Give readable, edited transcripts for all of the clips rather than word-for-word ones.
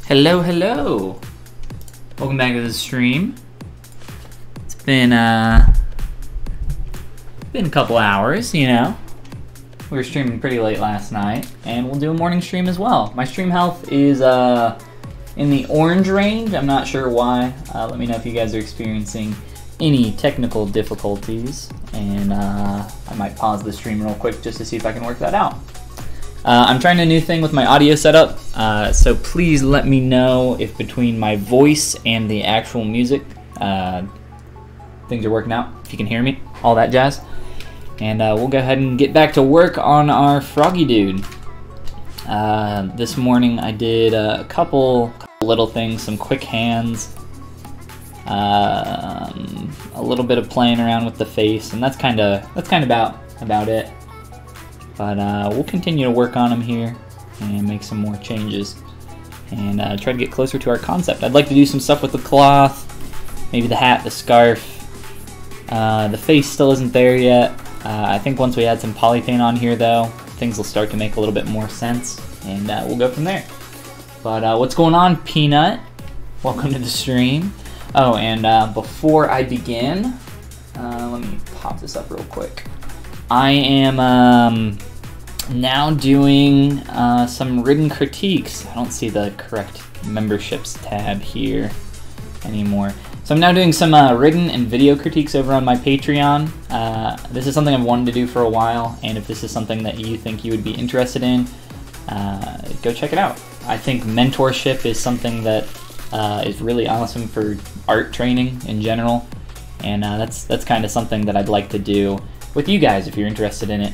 Hello, hello! Welcome back to the stream. It's been a couple hours, you know. We were streaming pretty late last night, and we'll do a morning stream as well. My stream health is in the orange range. I'm not sure why. Let me know if you guys are experiencing any technical difficulties, and I might pause the stream real quick just to see if I can work that out. I'm trying a new thing with my audio setup, so please let me know if between my voice and the actual music things are working out, if you can hear me, all that jazz. And we'll go ahead and get back to work on our Froggy Dude. This morning I did a couple little things, some quick hands, a little bit of playing around with the face, and that's kind of about it. But we'll continue to work on them here and make some more changes and try to get closer to our concept. I'd like to do some stuff with the cloth, maybe the hat, the scarf. The face still isn't there yet. I think once we add some poly paint on here though, things will start to make a little bit more sense, and we'll go from there. But what's going on, Peanut? Welcome to the stream. Oh, and before I begin, let me pop this up real quick. I am now doing some written critiques. I don't see the correct memberships tab here anymore. So I'm now doing some written and video critiques over on my Patreon. This is something I've wanted to do for a while, and if this is something that you think you would be interested in, go check it out. I think mentorship is something that is really awesome for art training in general, and that's kind of something that I'd like to do with you guys if you're interested in it.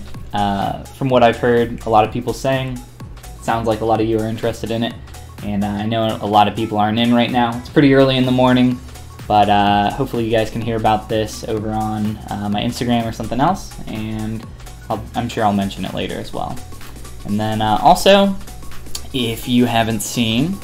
From what I've heard a lot of people saying, it sounds like a lot of you are interested in it, and I know a lot of people aren't in right now. It's pretty early in the morning, but hopefully you guys can hear about this over on my Instagram or something else, and I'm sure I'll mention it later as well. And then also, if you haven't seen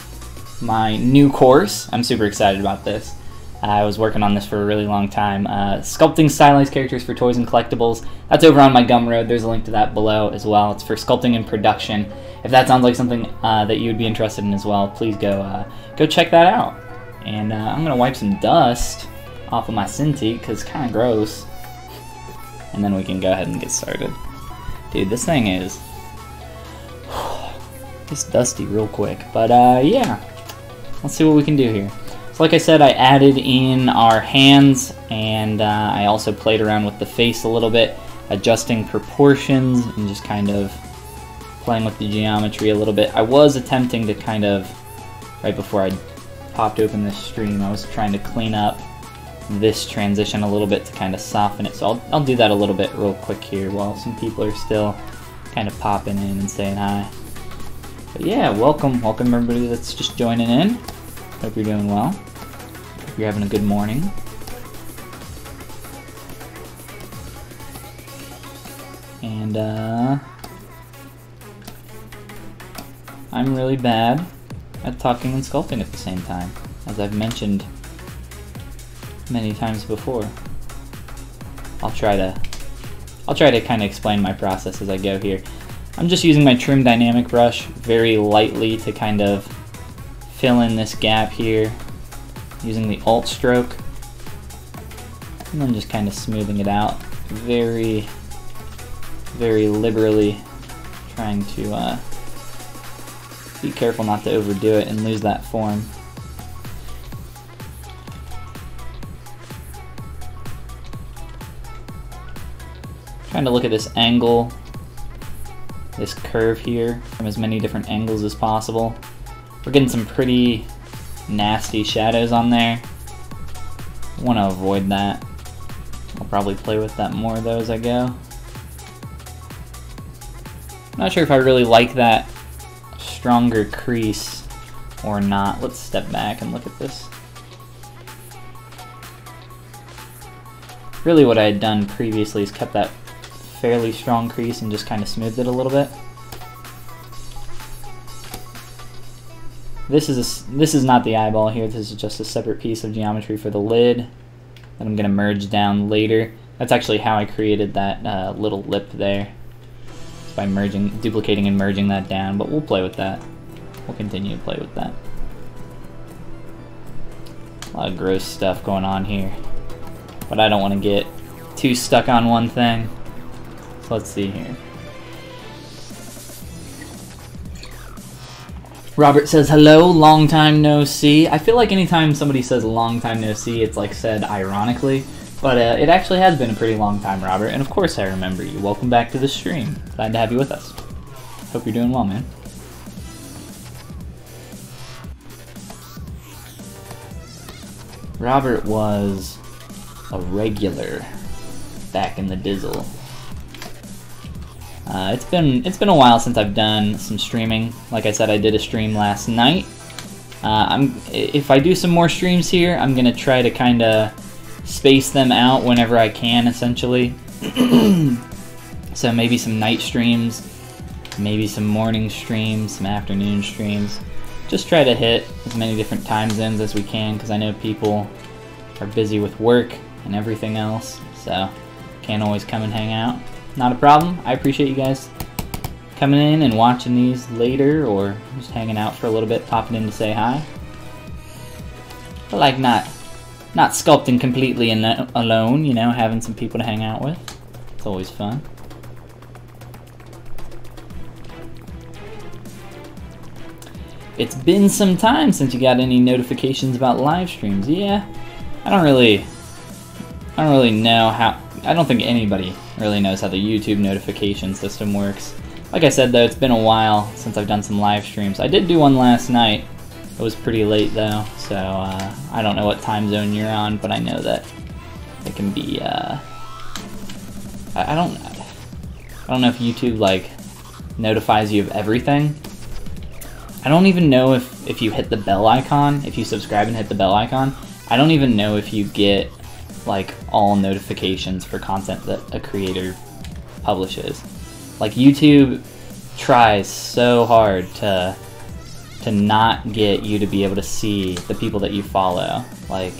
my new course, I'm super excited about this. I was working on this for a really long time. Sculpting stylized characters for toys and collectibles. That's over on my Gumroad. There's a link to that below as well. It's for sculpting and production. If that sounds like something that you would be interested in as well, please go check that out. And I'm gonna wipe some dust off of my Cintiq because it's kind of gross. And then we can go ahead and get started. Dude, this thing is it's dusty real quick. But yeah, let's see what we can do here. Like I said, I added in our hands, and I also played around with the face a little bit, adjusting proportions and just kind of playing with the geometry a little bit. I was attempting to kind of, right before I popped open this stream, I was trying to clean up this transition a little bit to kind of soften it. So I'll do that a little bit real quick here while some people are still kind of popping in and saying hi. But yeah, welcome everybody that's just joining in. Hope you're doing well. Hope you're having a good morning. And I'm really bad at talking and sculpting at the same time, as I've mentioned many times before. I'll try to kind of explain my process as I go here. I'm just using my trim dynamic brush very lightly to kind of fill in this gap here, using the alt stroke, and then just kind of smoothing it out very, very liberally, trying to be careful not to overdo it and lose that form. Trying to look at this angle, this curve here, from as many different angles as possible. We're getting some pretty nasty shadows on there. I want to avoid that. I'll probably play with that more though as I go. Not sure if I really like that stronger crease or not. Let's step back and look at this. Really what I had done previously is kept that fairly strong crease and just kind of smoothed it a little bit. This is not the eyeball here. This is just a separate piece of geometry for the lid that I'm going to merge down later. That's actually how I created that little lip there, by duplicating and merging that down. But we'll play with that. We'll continue to play with that. A lot of gross stuff going on here. But I don't want to get too stuck on one thing. So let's see here. Robert says, hello, long time no see. I feel like anytime somebody says long time no see, it's like said ironically. But it actually has been a pretty long time, Robert. And of course I remember you. Welcome back to the stream. Glad to have you with us. Hope you're doing well, man. Robert was a regular back in the Dizzle. It's been a while since I've done some streaming. Like I said, I did a stream last night. If I do some more streams here, I'm gonna try to kind of space them out whenever I can, essentially. So maybe some night streams, maybe some morning streams, some afternoon streams. Just try to hit as many different time zones as we can, because I know people are busy with work and everything else, so can't always come and hang out. Not a problem. I appreciate you guys coming in and watching these later, or just hanging out for a little bit, popping in to say hi. I like not sculpting completely alone, you know, having some people to hang out with. It's always fun. It's been some time since you got any notifications about live streams. Yeah, I don't really know how. I don't think anybody really knows how the YouTube notification system works. Like I said though, it's been a while since I've done some live streams. I did do one last night. It was pretty late though, so I don't know what time zone you're on, but I know that it can be. I don't know if YouTube like notifies you of everything. I don't even know if you hit the bell icon, if you subscribe and hit the bell icon, I don't even know if you get like all notifications for content that a creator publishes. Like YouTube tries so hard to not get you to be able to see the people that you follow, like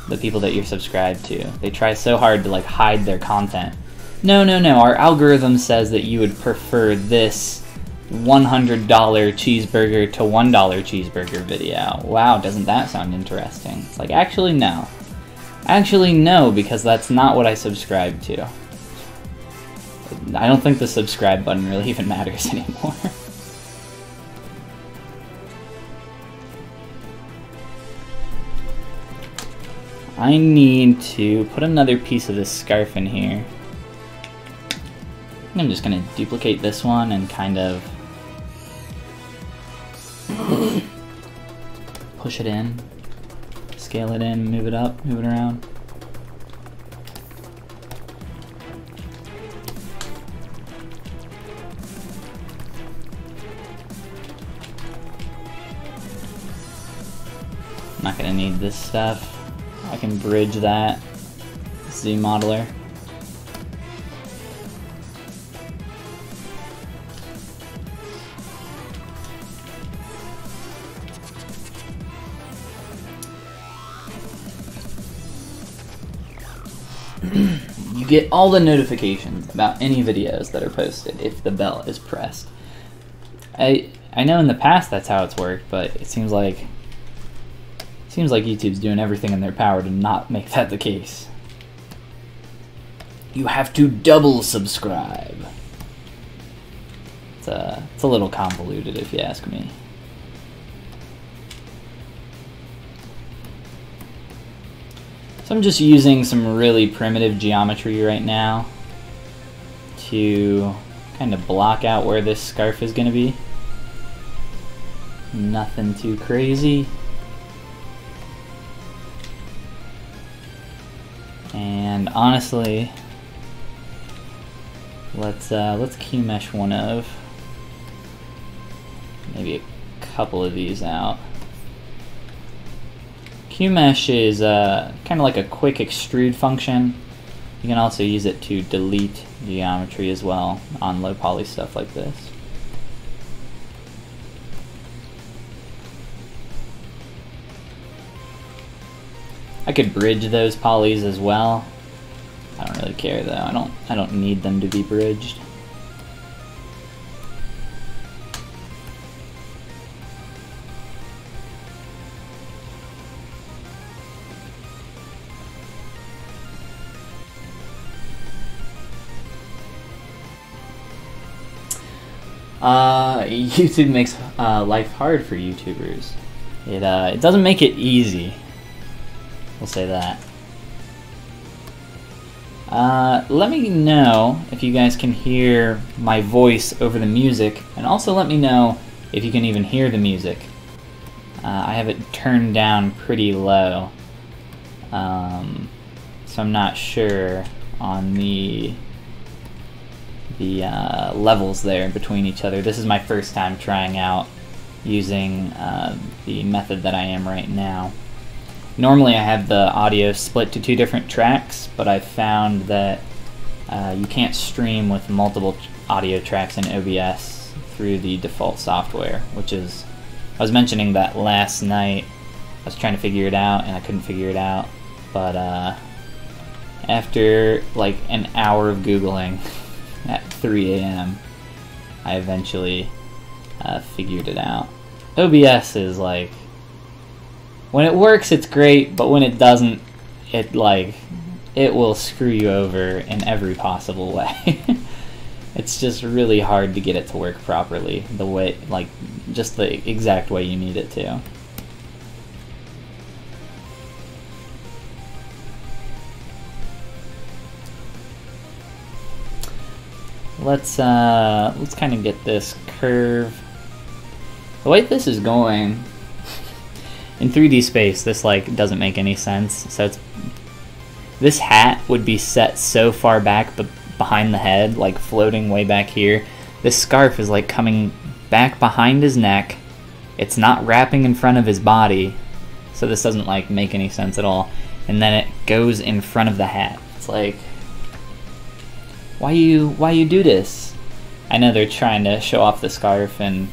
the people that you're subscribed to. They try so hard to like hide their content. No, our algorithm says that you would prefer this $100 cheeseburger to $1 cheeseburger video. Wow, doesn't that sound interesting? It's like, actually no. Actually no, because that's not what I subscribe to. I don't think the subscribe button really even matters anymore. I need to put another piece of this scarf in here. I'm just gonna duplicate this one and kind of push it in, scale it in, move it up, move it around. I'm not gonna need this stuff. I can bridge that Z modeler. You get all the notifications about any videos that are posted if the bell is pressed. I know in the past that's how it's worked, but it seems like YouTube's doing everything in their power to not make that the case. You have to double subscribe. It's a little convoluted if you ask me. So I'm just using some really primitive geometry right now to kind of block out where this scarf is going to be. Nothing too crazy. And honestly, let's key mesh one of maybe a couple of these out. QMesh is kind of like a quick extrude function. You can also use it to delete geometry as well on low poly stuff like this. I could bridge those polys as well. I don't really care though. I don't need them to be bridged. YouTube makes life hard for YouTubers. It doesn't make it easy. We'll say that. Let me know if you guys can hear my voice over the music, and also let me know if you can even hear the music. I have it turned down pretty low, so I'm not sure on the levels there between each other. This is my first time trying out using the method that I am right now. Normally I have the audio split to 2 different tracks, but I've found that you can't stream with multiple audio tracks in OBS through the default software, which is, I was mentioning that last night. I was trying to figure it out and I couldn't figure it out, but after like an hour of Googling at 3 a.m. I eventually figured it out. OBS is like, when it works it's great, but when it doesn't, it will screw you over in every possible way. It's just really hard to get it to work properly, the way, like, just the exact way you need it to. Let's kind of get this curve. The way this is going in 3D space, this like doesn't make any sense. So this hat would be set so far back, but behind the head, like floating way back here. This scarf is like coming back behind his neck. It's not wrapping in front of his body, so this doesn't like make any sense at all. And then it goes in front of the hat. It's like, why you do this? I know they're trying to show off the scarf and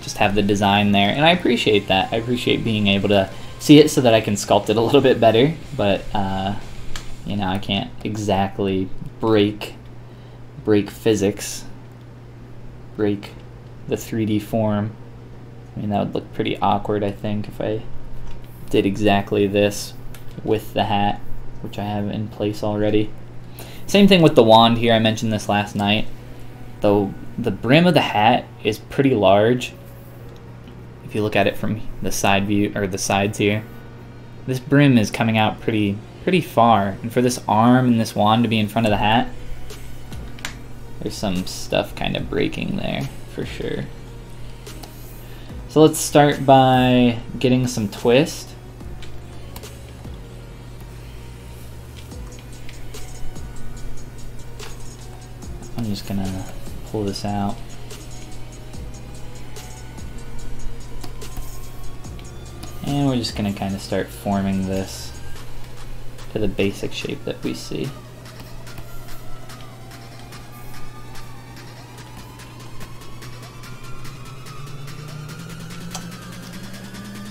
just have the design there, and I appreciate that. I appreciate being able to see it so that I can sculpt it a little bit better, but you know, I can't exactly break physics, break the 3D form. I mean, that would look pretty awkward, I think, if I did exactly this with the hat, which I have in place already. Same thing with the wand here. I mentioned this last night. Though the brim of the hat is pretty large. If you look at it from the side view, or the sides here, this brim is coming out pretty far. And for this arm and this wand to be in front of the hat, there's some stuff kind of breaking there for sure. So let's start by getting some twist. I'm just gonna pull this out. And we're just gonna kind of start forming this to the basic shape that we see.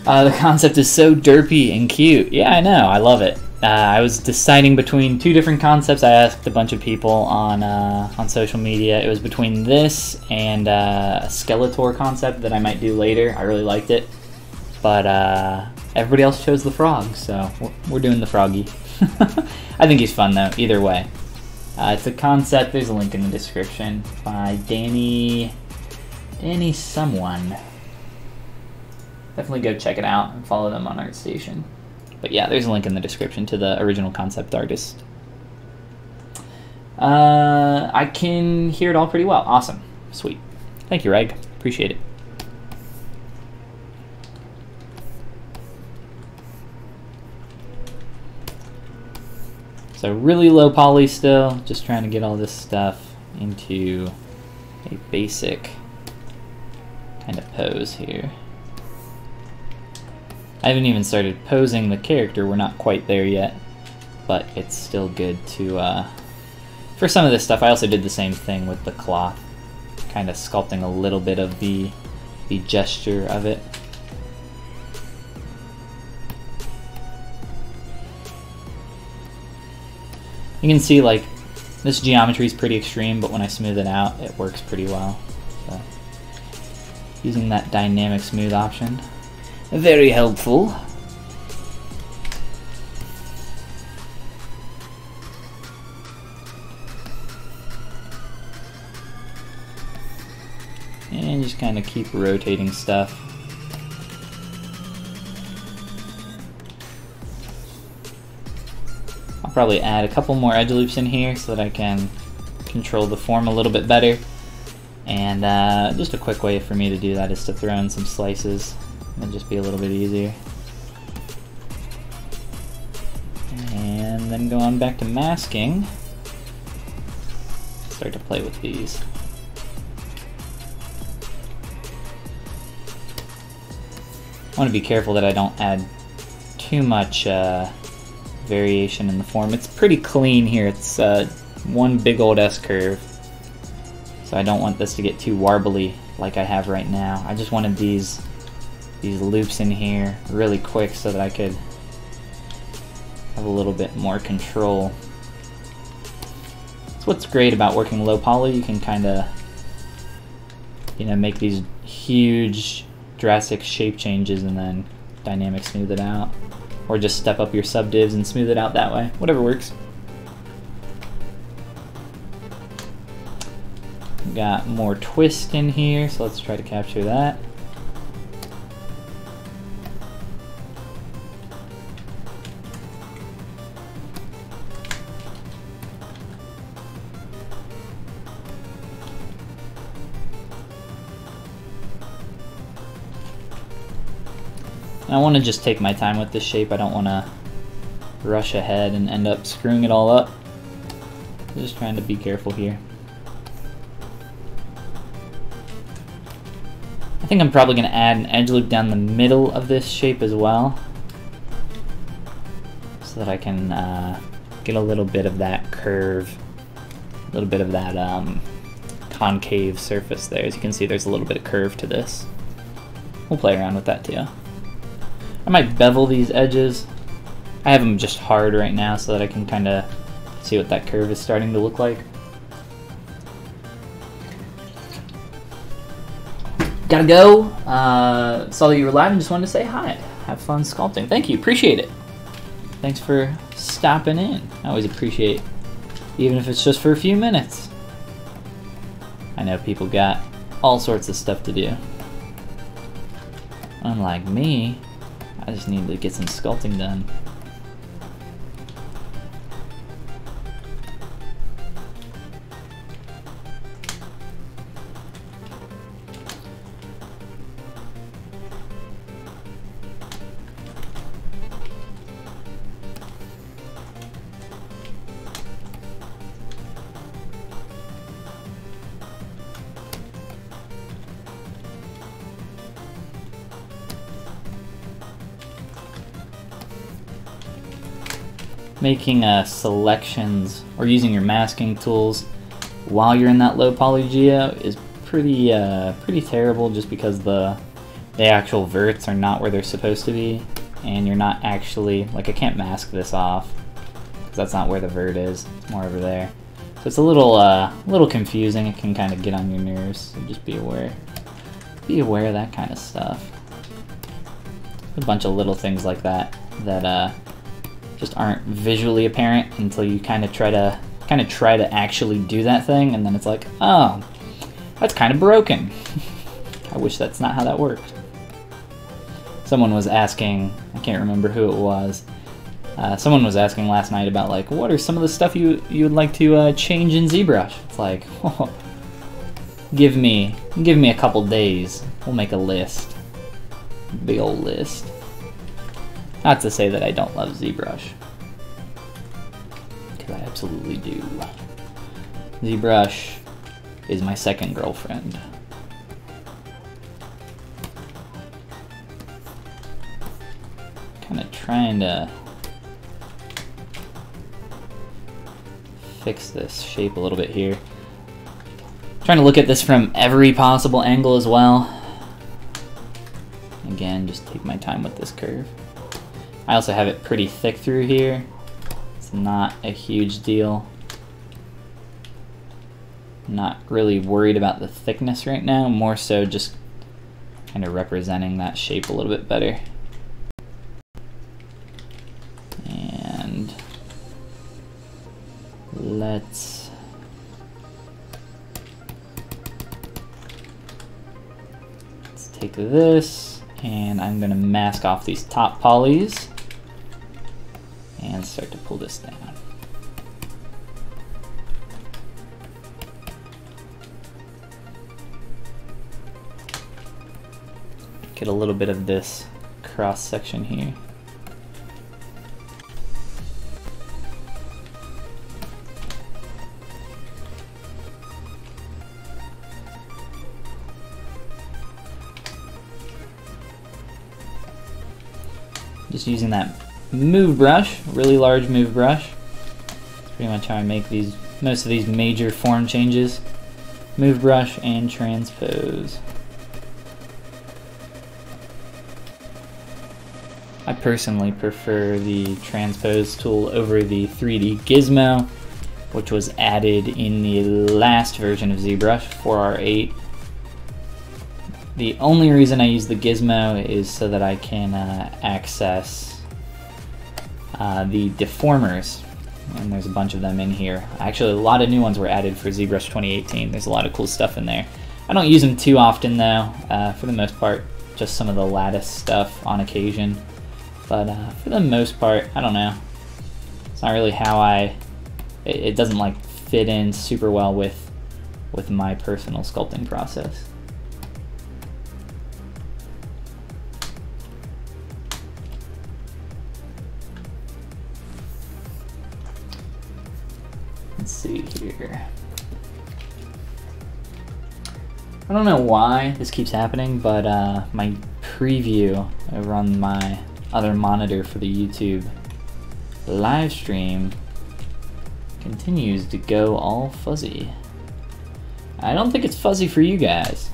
The concept is so derpy and cute. Yeah, I know, I love it. I was deciding between 2 different concepts. I asked a bunch of people on social media. It was between this and a Skeletor concept that I might do later. I really liked it. But everybody else chose the frog, so we're doing the froggy. I think he's fun though, either way. It's a concept, there's a link in the description, by Danny someone. Definitely go check it out and follow them on ArtStation. But yeah, there's a link in the description to the original concept artist. I can hear it all pretty well. Awesome. Sweet. Thank you, Reg. Appreciate it. So really low poly still, just trying to get all this stuff into a basic kind of pose here. I haven't even started posing the character, we're not quite there yet, but it's still good to, for some of this stuff. I also did the same thing with the cloth, kind of sculpting a little bit of the gesture of it. You can see like this geometry is pretty extreme, but when I smooth it out, it works pretty well. So, using that dynamic smooth option. Very helpful. And just kind of keep rotating stuff. I'll probably add a couple more edge loops in here so that I can control the form a little bit better. And just a quick way for me to do that is to throw in some slices. It'll just be a little bit easier. And then go on back to masking. Start to play with these. I want to be careful that I don't add too much variation in the form. It's pretty clean here. It's one big old S-curve. So I don't want this to get too warbly like I have right now. I just wanted these loops in here really quick so that I could have a little bit more control. So what's great about working low poly, you can kind of, you know, make these huge drastic shape changes and then dynamic smooth it out, or just step up your subdivs and smooth it out that way. Whatever works. Got more twist in here, so let's try to capture that. I want to just take my time with this shape. I don't want to rush ahead and end up screwing it all up. Just trying to be careful here. I think I'm probably going to add an edge loop down the middle of this shape as well, so that I can get a little bit of that curve, a little bit of that concave surface there. As you can see, there's a little bit of curve to this. We'll play around with that too. I might bevel these edges. I have them just hard right now so that I can kind of see what that curve is starting to look like. Gotta go. Saw that you were live and just wanted to say hi. Have fun sculpting. Thank you. Appreciate it. Thanks for stopping in. I always appreciate, even if it's just for a few minutes. I know people got all sorts of stuff to do. Unlike me, I just need to get some sculpting done. Making selections or using your masking tools while you're in that low poly geo is pretty terrible, just because the actual verts are not where they're supposed to be, and you're not actually, like, I can't mask this off because that's not where the vert is. It's more over there. So it's a little confusing. It can kind of get on your nerves, so just be aware. Be aware of that kind of stuff. A bunch of little things like that that just aren't visually apparent until you kind of try to actually do that thing, and then it's like, oh, that's kind of broken. I wish that's not how that worked. Someone was asking, I can't remember who it was. Someone was asking last night about, like, what are some of the stuff you would like to change in ZBrush? It's like, oh, give me a couple days. We'll make a list, big old list. Not to say that I don't love ZBrush, because I absolutely do. ZBrush is my second girlfriend. Kind of trying to fix this shape a little bit here. Trying to look at this from every possible angle as well. Again, just take my time with this curve. I also have it pretty thick through here. It's not a huge deal. I'm not really worried about the thickness right now, more so just kind of representing that shape a little bit better. And let's take this, and I'm going to mask off these top polys and start to pull this down. Get a little bit of this cross section here. Just using that move brush, really large move brush. That's pretty much how I make most of these major form changes. Move brush and transpose. I personally prefer the transpose tool over the 3D Gizmo, which was added in the last version of ZBrush, 4R8. The only reason I use the Gizmo is so that I can access the deformers, and there's a bunch of them in here. Actually, a lot of new ones were added for ZBrush 2018. There's a lot of cool stuff in there. I don't use them too often though, for the most part, just some of the lattice stuff on occasion. But for the most part, I don't know. It's not really how it doesn't like fit in super well with my personal sculpting process. Let's see here. I don't know why this keeps happening, but my preview over on my other monitor for the YouTube live stream continues to go all fuzzy. I don't think it's fuzzy for you guys,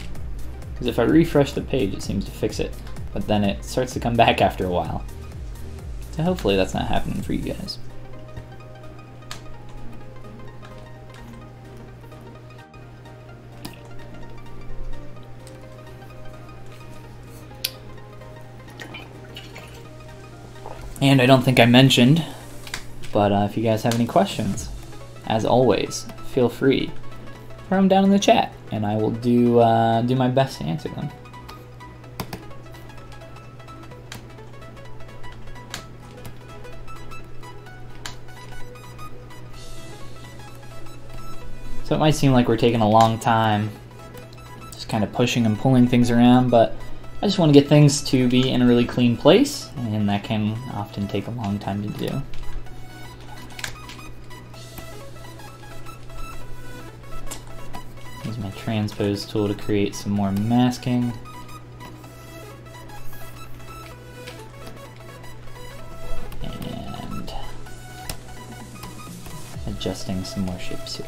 because if I refresh the page it seems to fix it, but then it starts to come back after a while. So hopefully that's not happening for you guys. And I don't think I mentioned, but if you guys have any questions, as always, feel free, throw them down in the chat, and I will do my best to answer them. So it might seem like we're taking a long time, just kind of pushing and pulling things around, but I just want to get things to be in a really clean place, and that can often take a long time to do. Use my transpose tool to create some more masking. And adjusting some more shapes here.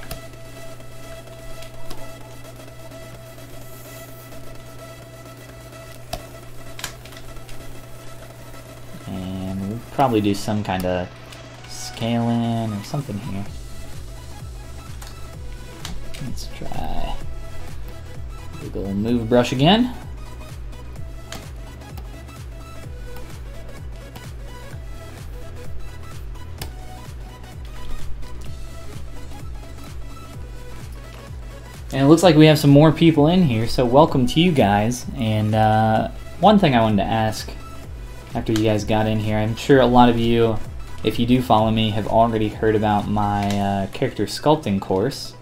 Probably do some kind of scale-in or something here. Let's try Google Move Brush again. And it looks like we have some more people in here, so welcome to you guys. And one thing I wanted to ask after you guys got in here, I'm sure a lot of you, if you do follow me, have already heard about my character sculpting course,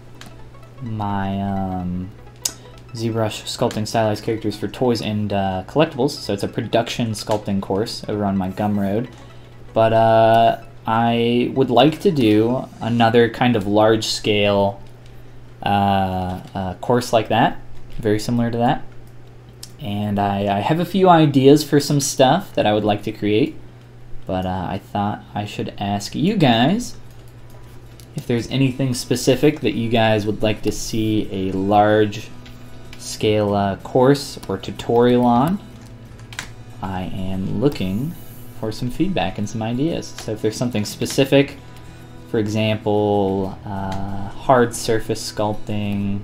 my ZBrush Sculpting Stylized Characters for Toys and Collectibles. So it's a production sculpting course over on my Gumroad. But I would like to do another kind of large-scale course like that, very similar to that. And I have a few ideas for some stuff that I would like to create, but I thought I should ask you guys if there's anything specific that you guys would like to see a large scale course or tutorial on. I am looking for some feedback and some ideas. So if there's something specific, for example, hard surface sculpting,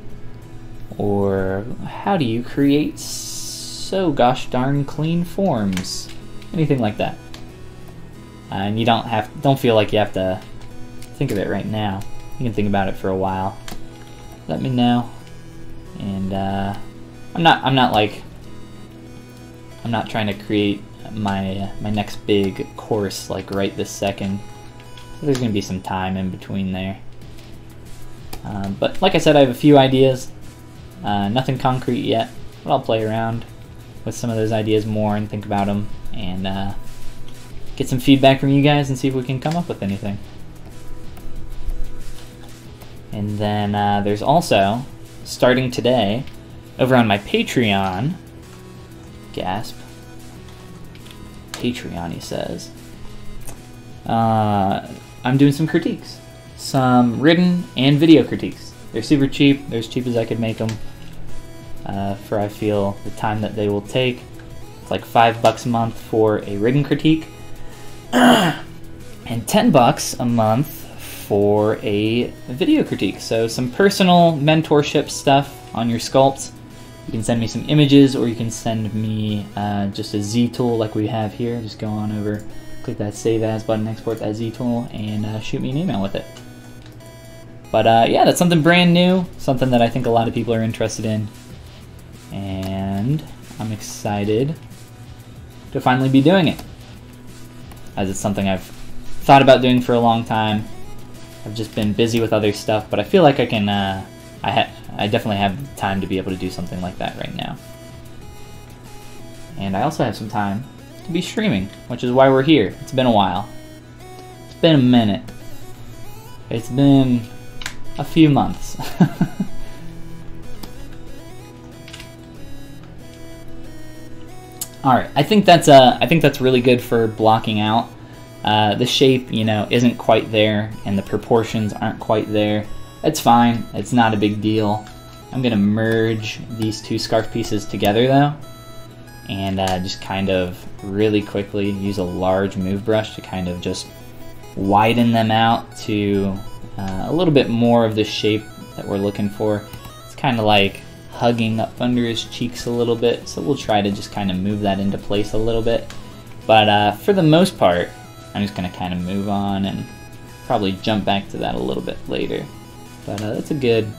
or how do you create so gosh darn clean forms, anything like that. And you don't feel like you have to think of it right now. You can think about it for a while. Let me know. And I'm not like I'm not trying to create my next big course like right this second. So there's going to be some time in between there. But like I said, I have a few ideas. Nothing concrete yet, but I'll play around with some of those ideas more and think about them and get some feedback from you guys and see if we can come up with anything. And then there's also, starting today, over on my Patreon, gasp, Patreon he says, I'm doing some critiques. Some written and video critiques. They're super cheap. They're as cheap as I could make them for, I feel, the time that they will take. It's like $5 a month for a written critique and $10 a month for a video critique. So some personal mentorship stuff on your sculpts. You can send me some images, or you can send me just a Z tool like we have here. Just go on over, click that Save As button, export that Z tool, and shoot me an email with it. But yeah, that's something brand new, something that I think a lot of people are interested in. And I'm excited to finally be doing it, as it's something I've thought about doing for a long time. I've just been busy with other stuff, but I feel like I can, I definitely have the time to be able to do something like that right now. And I also have some time to be streaming, which is why we're here. It's been a while. It's been a minute. It's been a few months. All right, I think that's really good for blocking out. The shape, you know, isn't quite there, and the proportions aren't quite there. It's fine. It's not a big deal. I'm gonna merge these two scarf pieces together though, and just kind of really quickly use a large move brush to kind of just widen them out to a little bit more of the shape that we're looking for. It's kind of like hugging up under his cheeks a little bit, so we'll try to just kind of move that into place a little bit. But for the most part, I'm just going to kind of move on and probably jump back to that a little bit later. But that's a good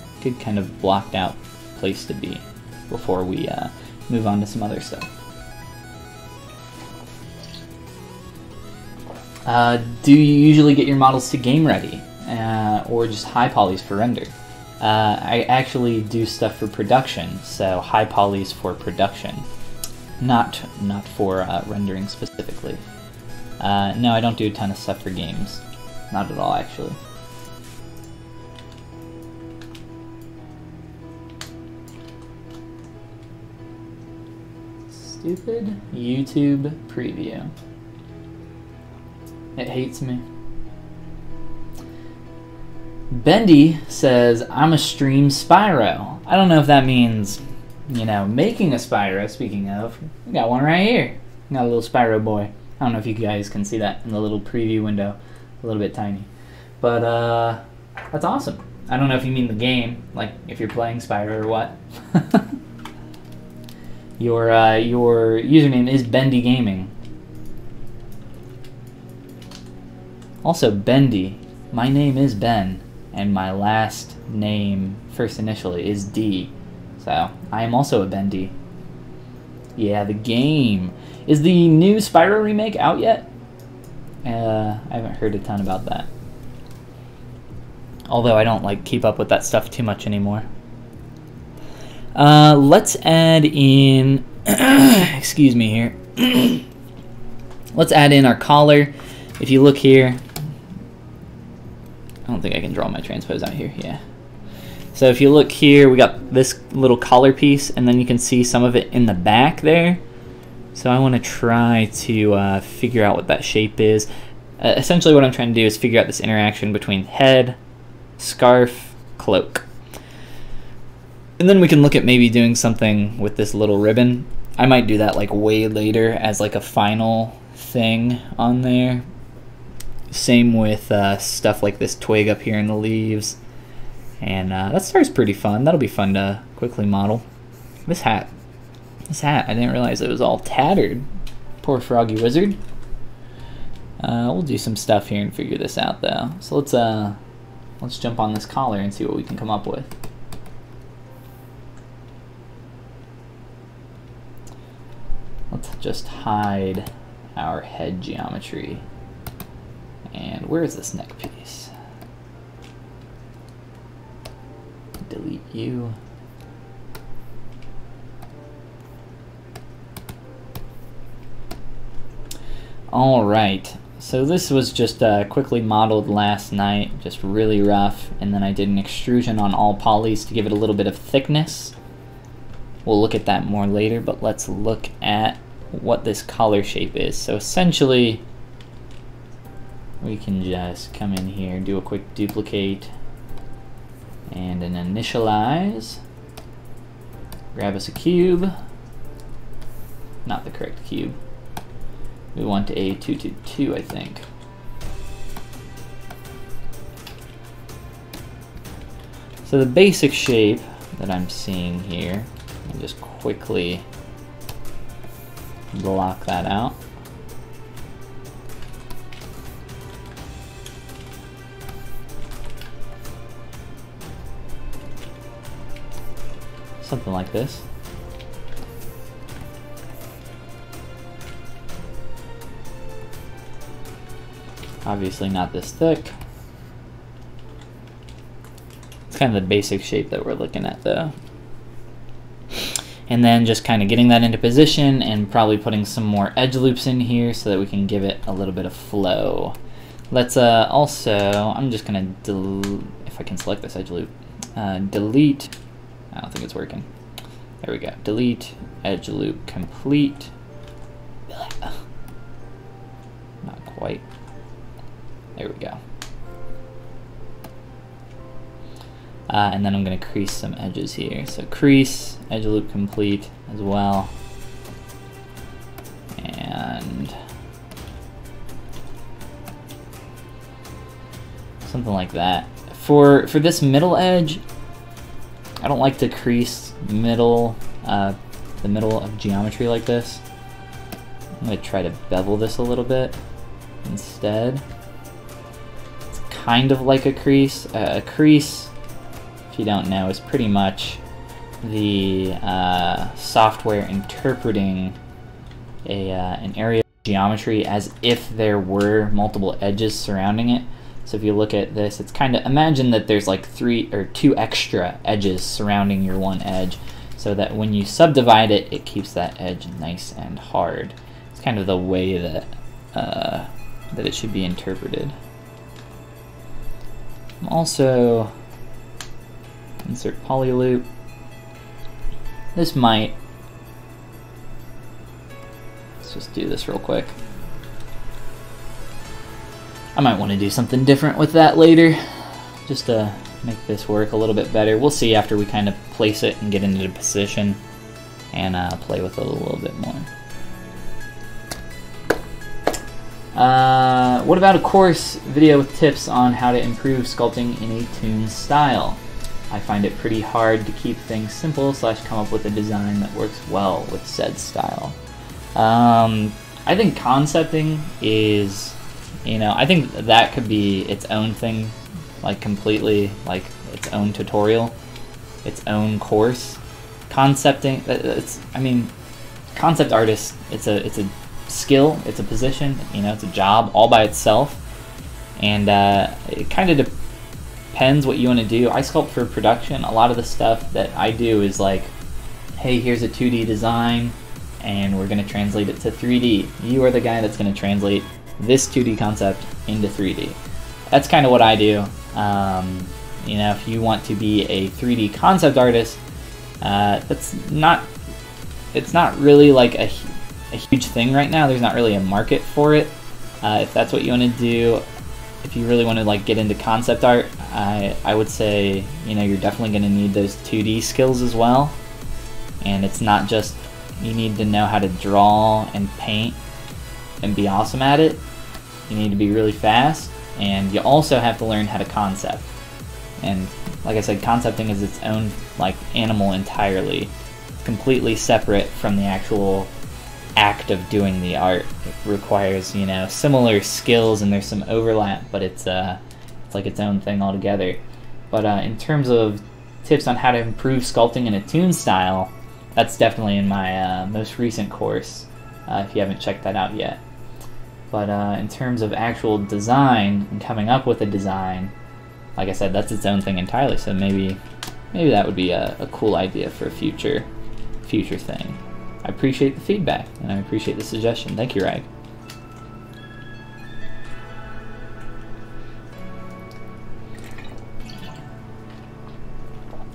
kind of blocked out place to be before we move on to some other stuff. Do you usually get your models to game ready, or just high polys for render? I actually do stuff for production, so high polys for production, not for rendering specifically. No, I don't do a ton of stuff for games, not at all actually. Stupid YouTube preview. It hates me. Bendy says, I'm a stream Spyro. I don't know if that means, you know, making a Spyro. Speaking of, we got one right here. We got a little Spyro boy. I don't know if you guys can see that in the little preview window. A little bit tiny. But, that's awesome. I don't know if you mean the game, like if you're playing Spyro or what. Your username is Bendy Gaming. Also, Bendy. My name is Ben, and my last name, first initially, is D. So, I am also a Bendy. Yeah, the game. Is the new Spyro remake out yet? I haven't heard a ton about that. Although I don't like keep up with that stuff too much anymore. Let's add in, excuse me here. Let's add in our collar. If you look here, I don't think I can draw my transpose out here, yeah. So if you look here, we got this little collar piece, and then you can see some of it in the back there. So I want to try to figure out what that shape is. Essentially what I'm trying to do is figure out this interaction between head, scarf, cloak. And then we can look at maybe doing something with this little ribbon. I might do that like way later as like a final thing on there. Same with stuff like this twig up here in the leaves. And that starts pretty fun. That'll be fun to quickly model. This hat, I didn't realize it was all tattered. Poor Froggy Wizard. We'll do some stuff here and figure this out though. So let's jump on this collar and see what we can come up with. let's just hide our head geometry. And where is this neck piece? Delete you. Alright, so this was just quickly modeled last night, just really rough, and then I did an extrusion on all polys to give it a little bit of thickness. We'll look at that more later, but let's look at what this collar shape is. So essentially, we can just come in here, do a quick duplicate, and an initialize. Grab us a cube. Not the correct cube. We want a 222, I think. So the basic shape that I'm seeing here, I'll just quickly block that out. Something like this. Obviously not this thick. It's kind of the basic shape that we're looking at though. And then just kind of getting that into position and probably putting some more edge loops in here so that we can give it a little bit of flow. Let's also, I'm just gonna if I can select this edge loop, delete, I don't think it's working. There we go, delete, edge loop complete. Not quite. There we go. And then I'm going to crease some edges here. So crease, edge loop complete as well. And something like that. For this middle edge, I don't like to crease middle, the middle of geometry like this. I'm going to try to bevel this a little bit instead. Kind of like a crease. A crease, if you don't know, is pretty much the software interpreting an area of geometry as if there were multiple edges surrounding it. So if you look at this, it's kind of, imagine that there's like 3 or 2 extra edges surrounding your one edge, so that when you subdivide it, it keeps that edge nice and hard. It's kind of the way that that it should be interpreted. Also, insert poly loop. This might, let's just do this real quick. I might want to do something different with that later, just to make this work a little bit better. We'll see after we kind of place it and get into the position and play with it a little bit more. What about a course video with tips on how to improve sculpting in a toon style? I find it pretty hard to keep things simple / come up with a design that works well with said style. I think concepting is, you know, I think that could be its own thing, like completely, like its own tutorial, its own course. Concepting, it's, I mean, concept artist, it's a skill, it's a position, you know, it's a job all by itself, and it kind of depends what you want to do. I sculpt for production. A lot of the stuff that I do is like, hey, here's a 2D design and we're going to translate it to 3D. You are the guy that's going to translate this 2D concept into 3D. That's kind of what I do. You know, if you want to be a 3D concept artist, it's not really like a huge thing right now. There's not really a market for it. If that's what you want to do, if you really want to like get into concept art, I would say, you know, you're definitely going to need those 2D skills as well. And it's not just you need to know how to draw and paint and be awesome at it. You need to be really fast, and you also have to learn how to concept. And like I said, concepting is its own like animal entirely. It's completely separate from the actual act of doing the art. It requires, you know, similar skills and there's some overlap, but it's like its own thing altogether. But in terms of tips on how to improve sculpting in a toon style, that's definitely in my most recent course. if you haven't checked that out yet. But in terms of actual design and coming up with a design, like I said, that's its own thing entirely. So maybe that would be a cool idea for a future thing. I appreciate the feedback and I appreciate the suggestion. Thank you, Rag.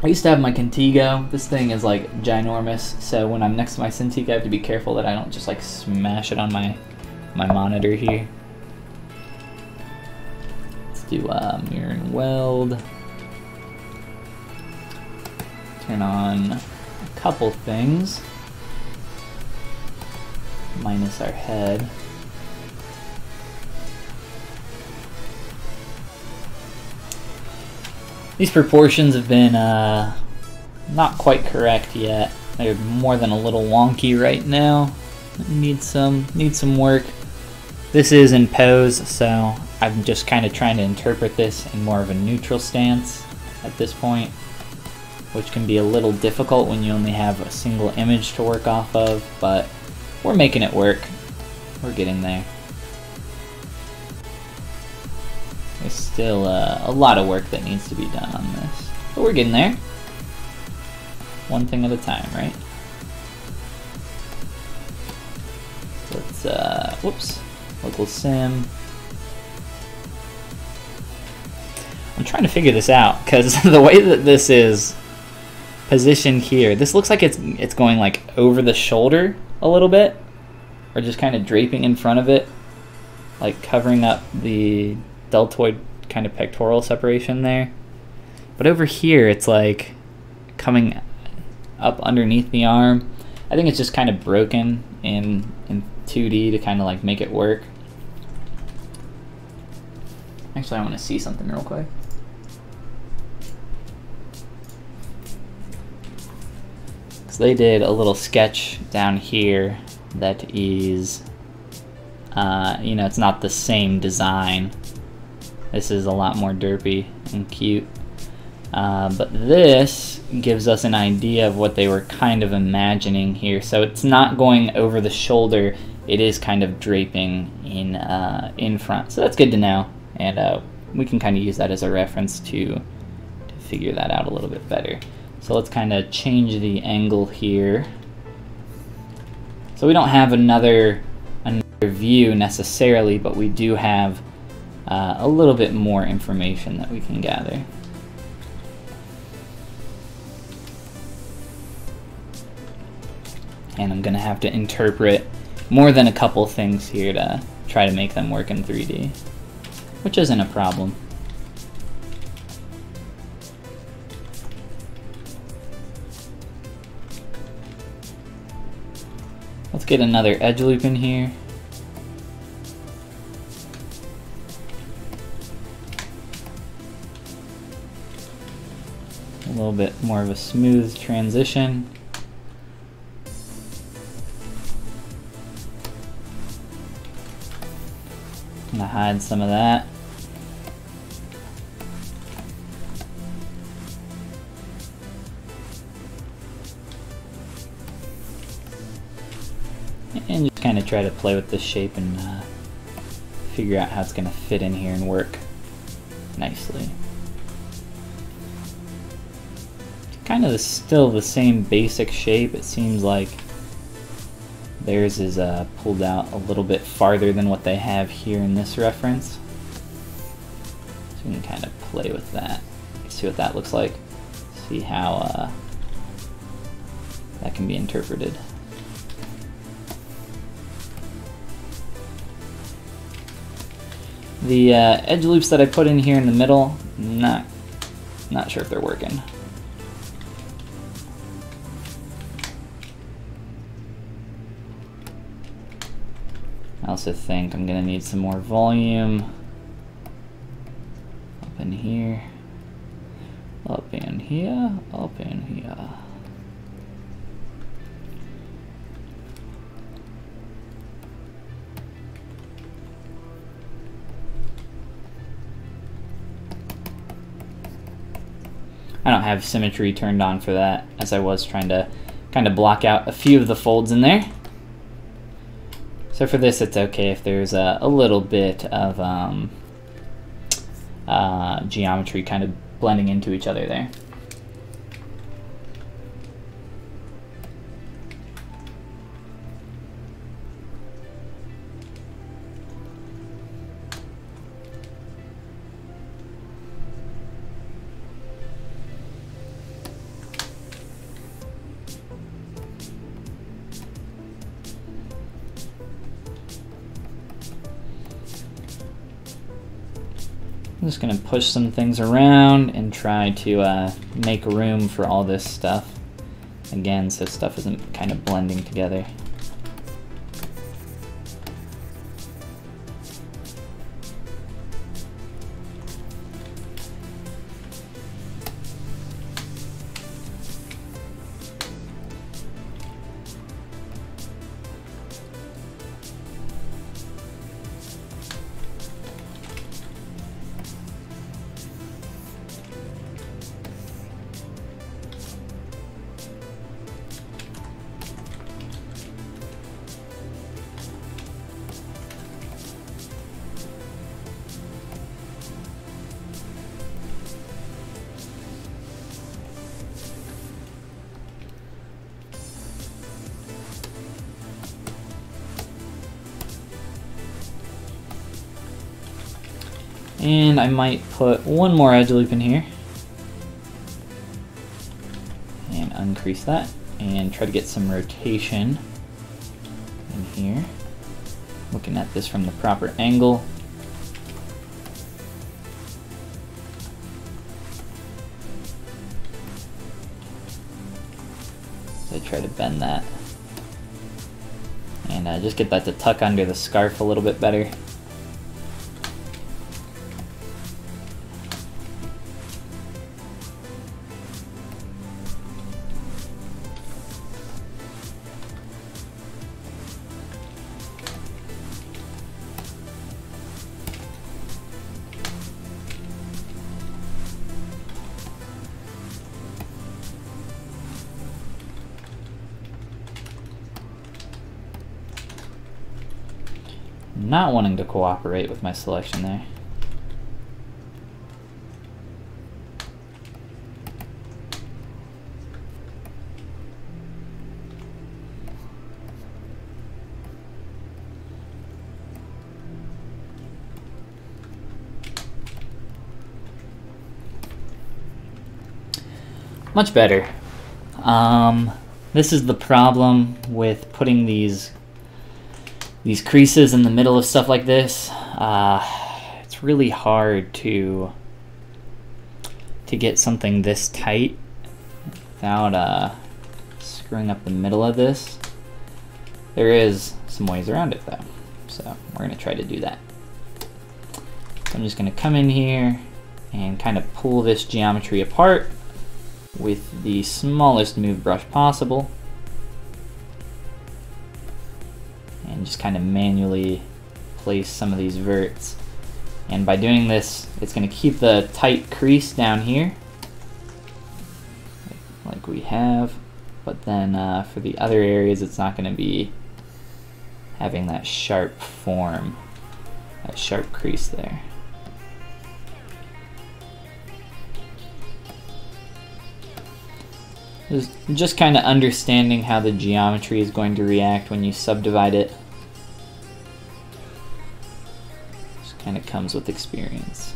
I used to have my Contigo. This thing is like ginormous, so when I'm next to my Cintiq, I have to be careful that I don't just like smash it on my monitor here. Let's do mirror and weld. Turn on a couple things. Minus our head. These proportions have been not quite correct yet. They're more than a little wonky right now. Need some work. This is in pose, so I'm just kind of trying to interpret this in more of a neutral stance at this point, which can be a little difficult when you only have a single image to work off of, but we're making it work. We're getting there. There's still a lot of work that needs to be done on this, but we're getting there. One thing at a time, right? Let's, whoops, local sim. I'm trying to figure this out, because the way that this is positioned here, this looks like it's going like over the shoulder a little bit, or just kind of draping in front of it, like covering up the deltoid kind of pectoral separation there. But over here it's like coming up underneath the arm. I think it's just kind of broken in 2D to kind of like make it work. Actually, I want to see something real quick. So they did a little sketch down here that is, you know, it's not the same design. This is a lot more derpy and cute. But this gives us an idea of what they were kind of imagining here. So it's not going over the shoulder, it is kind of draping in front. So that's good to know, and we can kind of use that as a reference to figure that out a little bit better. So let's kind of change the angle here. So we don't have another view necessarily, but we do have a little bit more information that we can gather. And I'm going to have to interpret more than a couple things here to try to make them work in 3D, which isn't a problem. Let's get another edge loop in here. A little bit more of a smooth transition. I'm gonna hide some of that. And just kind of try to play with the shape and figure out how it's gonna fit in here and work nicely. Kind of still the same basic shape. It seems like theirs is pulled out a little bit farther than what they have here in this reference. So we can kind of play with that, see what that looks like, see how that can be interpreted. The edge loops that I put in here in the middle, not sure if they're working. I also think I'm gonna need some more volume up in here, up in here, up in here. I don't have symmetry turned on for that, as I was trying to kind of block out a few of the folds in there. So for this, it's okay if there's a little bit of geometry kind of blending into each other there. I'm just going to push some things around and try to make room for all this stuff. Again, so stuff isn't kind of blending together. And I might put one more edge loop in here and uncrease that and try to get some rotation in here. Looking at this from the proper angle. So try to bend that and just get that to tuck under the scarf a little bit better. Not wanting to cooperate with my selection there. Much better. This is the problem with putting these creases in the middle of stuff like this. It's really hard to get something this tight without screwing up the middle of this. There is some ways around it though, so we're gonna try to do that. So I'm just gonna come in here and kind of pull this geometry apart with the smallest move brush possible. And just kind of manually place some of these verts. And by doing this, it's going to keep the tight crease down here, like we have, but then for the other areas, it's not going to be having that sharp form, that sharp crease there. Just kind of understanding how the geometry is going to react when you subdivide it. Just kind of comes with experience.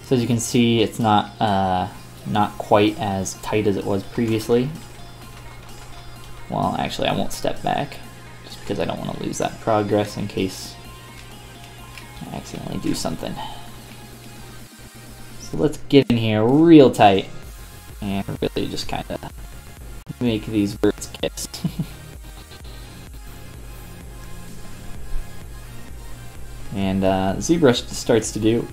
So as you can see, it's not quite as tight as it was previously. Well, actually, I won't step back just because I don't want to lose that progress in case I accidentally do something. So let's get in here real tight and really just kind of make these verts kiss. And ZBrush starts to do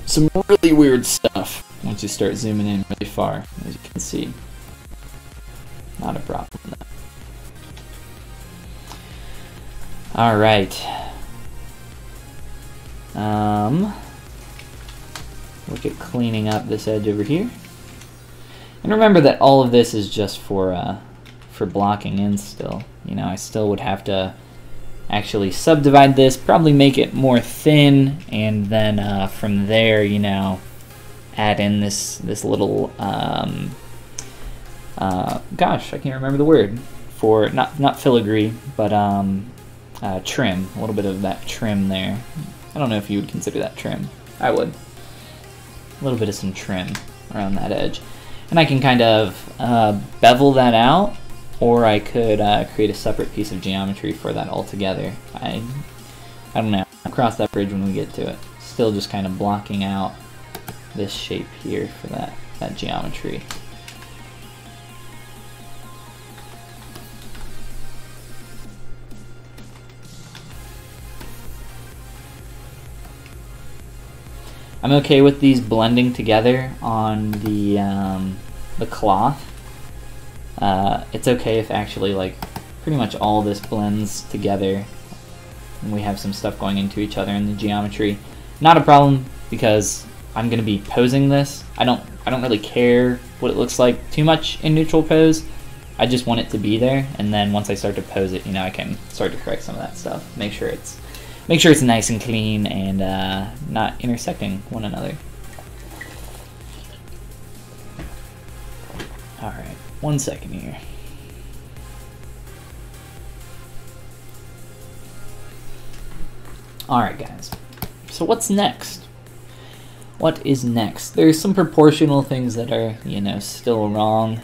some really weird stuff once you start zooming in really far, as you can see. Not a problem though. Alright. We're look at cleaning up this edge over here. And remember that all of this is just for blocking in still. You know, I still would have to actually subdivide this, probably make it more thin, and then from there, you know, add in this little gosh, I can't remember the word for not filigree, but trim. A little bit of that trim there. I don't know if you would consider that trim. I would. A little bit of some trim around that edge, and I can kind of bevel that out. Or I could create a separate piece of geometry for that altogether. I don't know. I'll cross that bridge when we get to it. Still just kind of blocking out this shape here for that geometry. I'm okay with these blending together on the cloth. It's okay if actually like pretty much all this blends together and we have some stuff going into each other in the geometry. Not a problem because I'm going to be posing this. I don't really care what it looks like too much in neutral pose. I just want it to be there, and then once I start to pose it, you know, I can start to correct some of that stuff. Make sure it's nice and clean and not intersecting one another. All right. 1 second here. Alright guys, so what's next? What is next? There's some proportional things that are, you know, still wrong.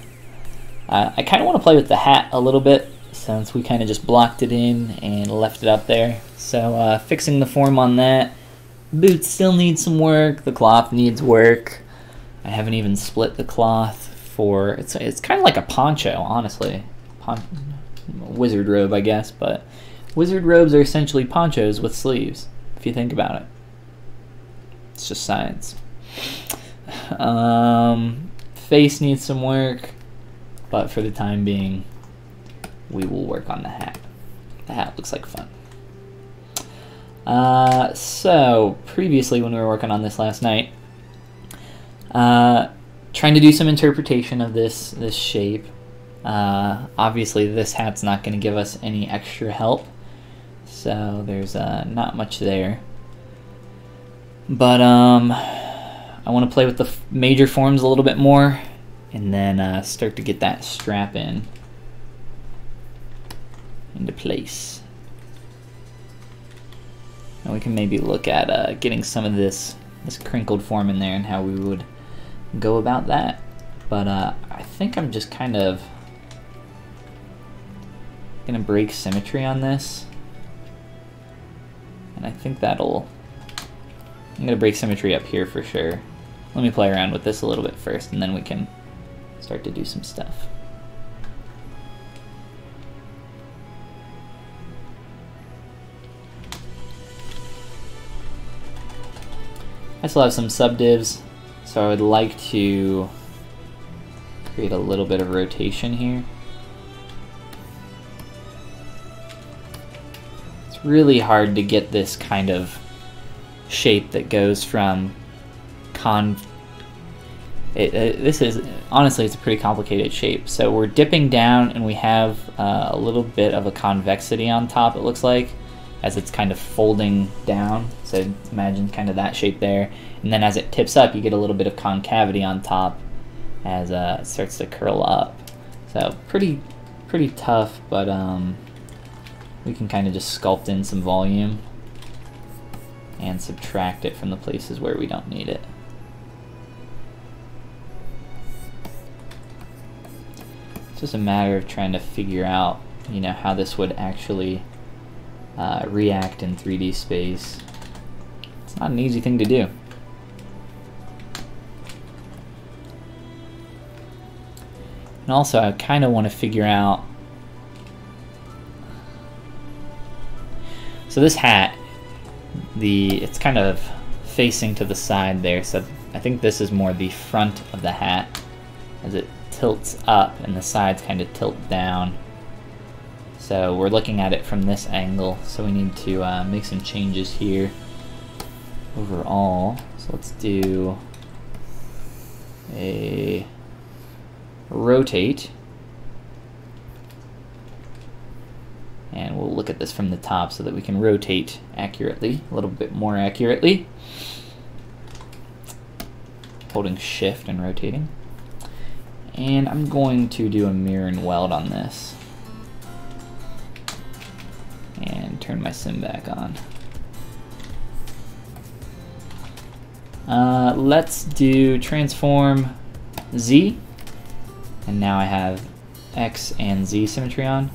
I kind of want to play with the hat a little bit since we kind of just blocked it in and left it up there. So fixing the form on that. Boots still need some work, the cloth needs work. I haven't even split the cloth. It's kind of like a poncho, honestly. Wizard robe, I guess, but wizard robes are essentially ponchos with sleeves, if you think about it. It's just science. Face needs some work, but for the time being, we will work on the hat. The hat looks like fun. So, previously when we were working on this last night, trying to do some interpretation of this shape. Obviously this hat's not going to give us any extra help, so there's not much there. But I want to play with the major forms a little bit more, and then start to get that strap into place. And we can maybe look at getting some of this crinkled form in there and how we would go about that. But I think I'm just kind of gonna break symmetry on this, and I think I'm gonna break symmetry up here for sure. Let me play around with this a little bit first, and then we can start to do some stuff. I still have some subdivs, so I would like to create a little bit of rotation here. It's really hard to get this kind of shape that goes from this is, honestly, it's a pretty complicated shape. So we're dipping down and we have a little bit of a convexity on top, it looks like, as it's kind of folding down. So imagine kind of that shape there. And then as it tips up, you get a little bit of concavity on top as it starts to curl up. So pretty tough, but we can kind of just sculpt in some volume and subtract it from the places where we don't need it. It's just a matter of trying to figure out, you know, how this would actually react in 3D space. It's not an easy thing to do. And also, I kind of want to figure out. So this hat, it's kind of facing to the side there. So I think this is more the front of the hat as it tilts up, and the sides kind of tilt down. So we're looking at it from this angle. So we need to make some changes here overall. So let's do a rotate. And we'll look at this from the top so that we can rotate accurately, a little bit more accurately. Holding shift and rotating. And I'm going to do a mirror and weld on this. And turn my sim back on. Let's do transform Z. And now I have X and Z symmetry on.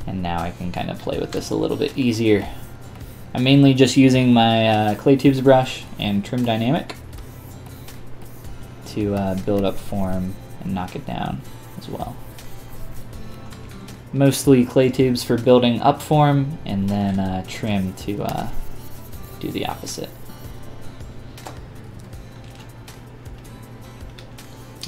And now I can kind of play with this a little bit easier. I'm mainly just using my clay tubes brush and trim dynamic to build up form and knock it down as well. Mostly clay tubes for building up form, and then trim to do the opposite.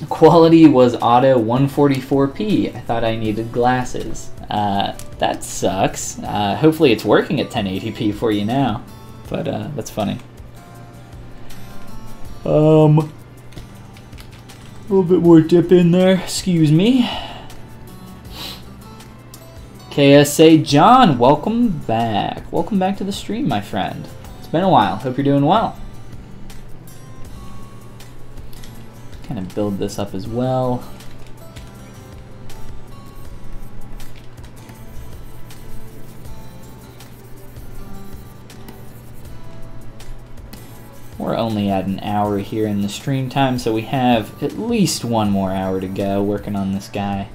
Quality was auto 144p. I thought I needed glasses. That sucks. Hopefully it's working at 1080p for you now, but that's funny. A little bit more dip in there, excuse me. KSA John, welcome back. Welcome back to the stream, my friend. It's been a while. Hope you're doing well. Kind of build this up as well. We're only at an hour here in the stream time, so we have at least one more hour to go working on this guy.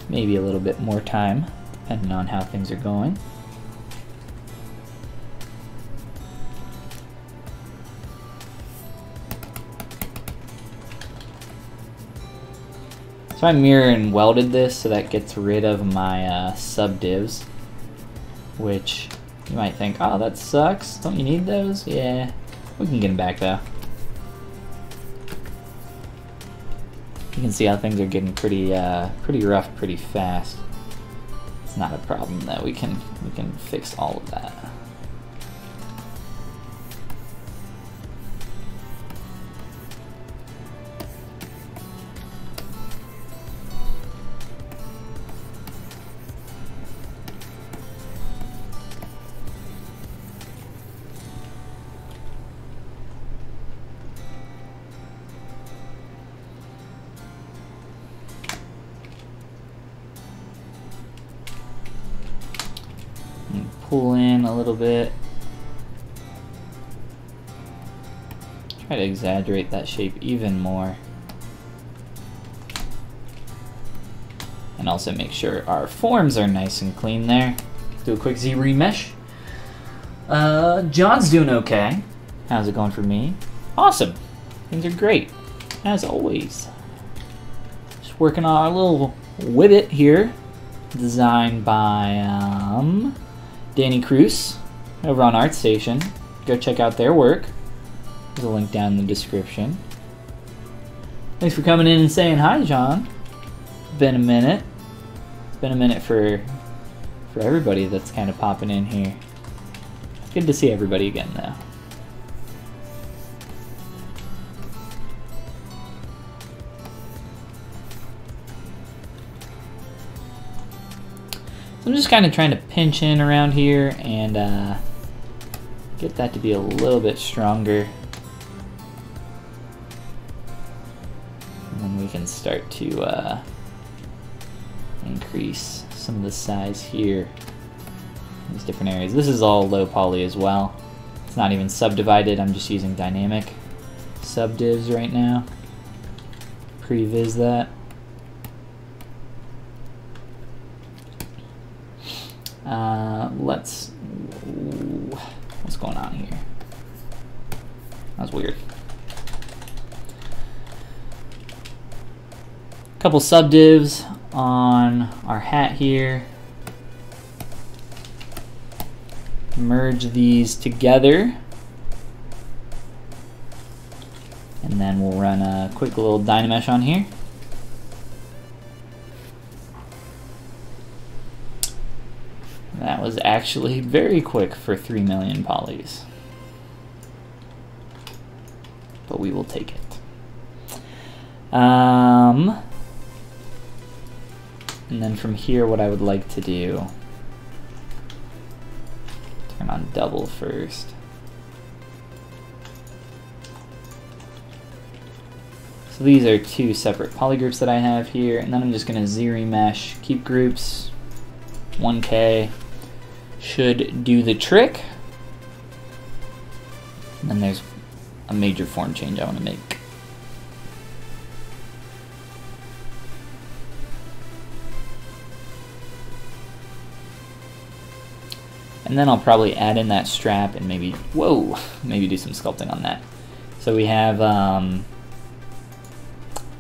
Maybe a little bit more time, depending on how things are going. So I mirror and welded this so that gets rid of my subdivs, which you might think, oh, that sucks. Don't you need those? Yeah, we can get them back though. You can see how things are getting pretty rough pretty fast. It's not a problem though. We can fix all of that. Pull in a little bit. Try to exaggerate that shape even more. And also make sure our forms are nice and clean there. Do a quick Z remesh. John's doing okay. How's it going for me? Awesome. Things are great, as always. Just working on our little Wibbit here, designed by Danny Cruz over on ArtStation. Go check out their work. There's a link down in the description. Thanks for coming in and saying hi, John. Been a minute. It's been a minute for everybody that's kind of popping in here. It's good to see everybody again, though. So I'm just kind of trying to pinch in around here and get that to be a little bit stronger. And then we can start to increase some of the size here in these different areas. This is all low poly as well. It's not even subdivided. I'm just using dynamic subdivs right now. Previs that. What's going on here? That was weird. Couple subdivs on our hat here. Merge these together. And then we'll run a quick little Dynamesh on here. That was actually very quick for 3 million polys. But we will take it. And then from here, what I would like to do, turn on double first. So these are two separate polygroups that I have here, and then I'm just going to Z-remesh, keep groups, 1K, should do the trick. And then there's a major form change I want to make. And then I'll probably add in that strap and maybe, whoa, maybe do some sculpting on that. So we have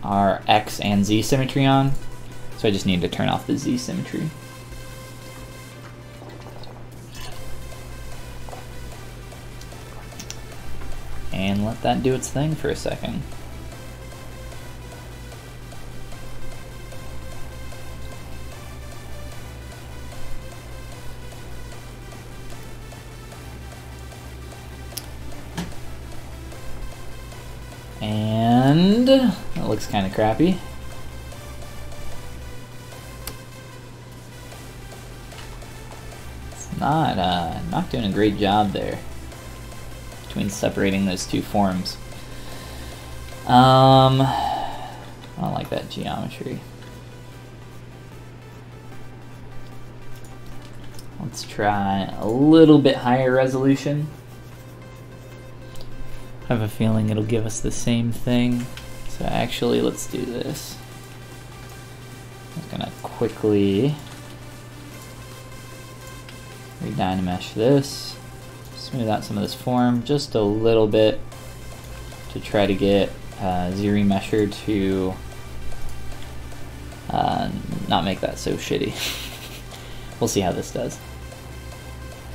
our X and Z symmetry on, so I just need to turn off the Z symmetry. And let that do its thing for a second. And that looks kind of crappy. It's not doing a great job there between separating those two forms. I don't like that geometry. Let's try a little bit higher resolution. I have a feeling it'll give us the same thing. So actually, let's do this. I'm gonna quickly redynamesh this, smooth out some of this form just a little bit to try to get Z-remesher to not make that so shitty. We'll see how this does.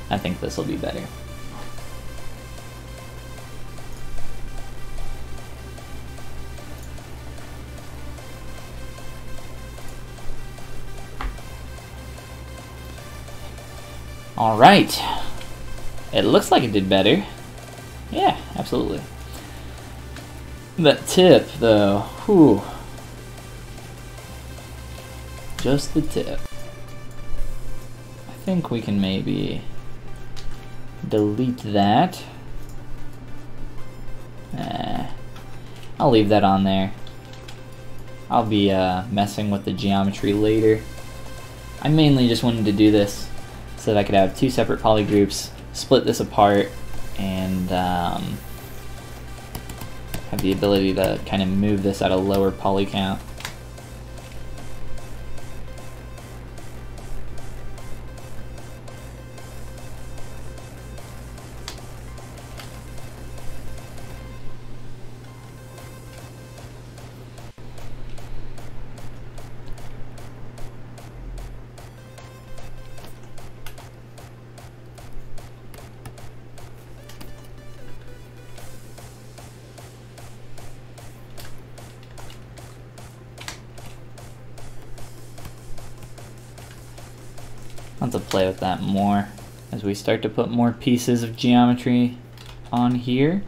I think this will be better. Alright, it looks like it did better. Yeah, absolutely. That tip, though, whew. Just the tip. I think we can maybe delete that. I'll leave that on there. I'll be messing with the geometry later. I mainly just wanted to do this so that I could have two separate polygroups, split this apart, and have the ability to kind of move this at a lower poly count. I'll have to play with that more as we start to put more pieces of geometry on here.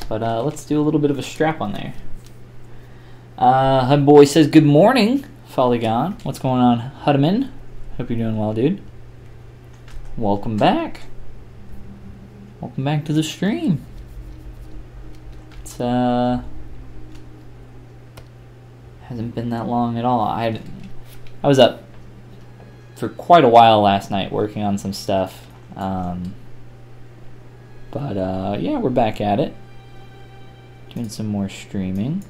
But let's do a little bit of a strap on there. Hudboy says, good morning, Polygon. What's going on, Hudman? Hope you're doing well, dude. Welcome back. Welcome back to the stream. It's hasn't been that long at all. I was up for quite a while last night working on some stuff, but yeah, we're back at it, doing some more streaming,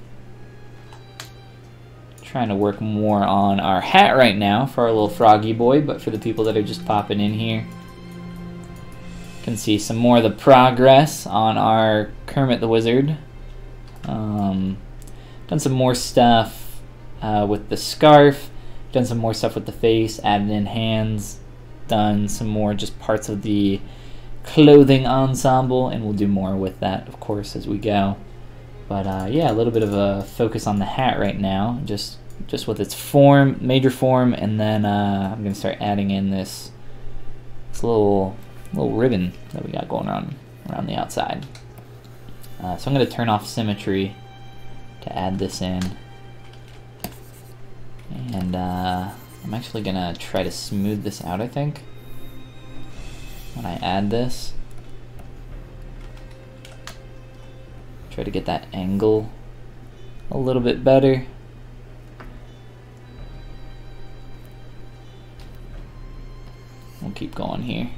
trying to work more on our hat right now for our little froggy boy. But for the people that are just popping in here, you can see some more of the progress on our Kermit the Wizard. Done some more stuff with the scarf. Done some more stuff with the face, added in hands, done some more just parts of the clothing ensemble, and we'll do more with that, of course, as we go. But yeah, a little bit of a focus on the hat right now, just with its form, major form, and then I'm gonna start adding in this little ribbon that we got going on around the outside. So I'm gonna turn off symmetry to add this in. And I'm actually gonna try to smooth this out, I think, when I add this. Try to get that angle a little bit better. We'll keep going here.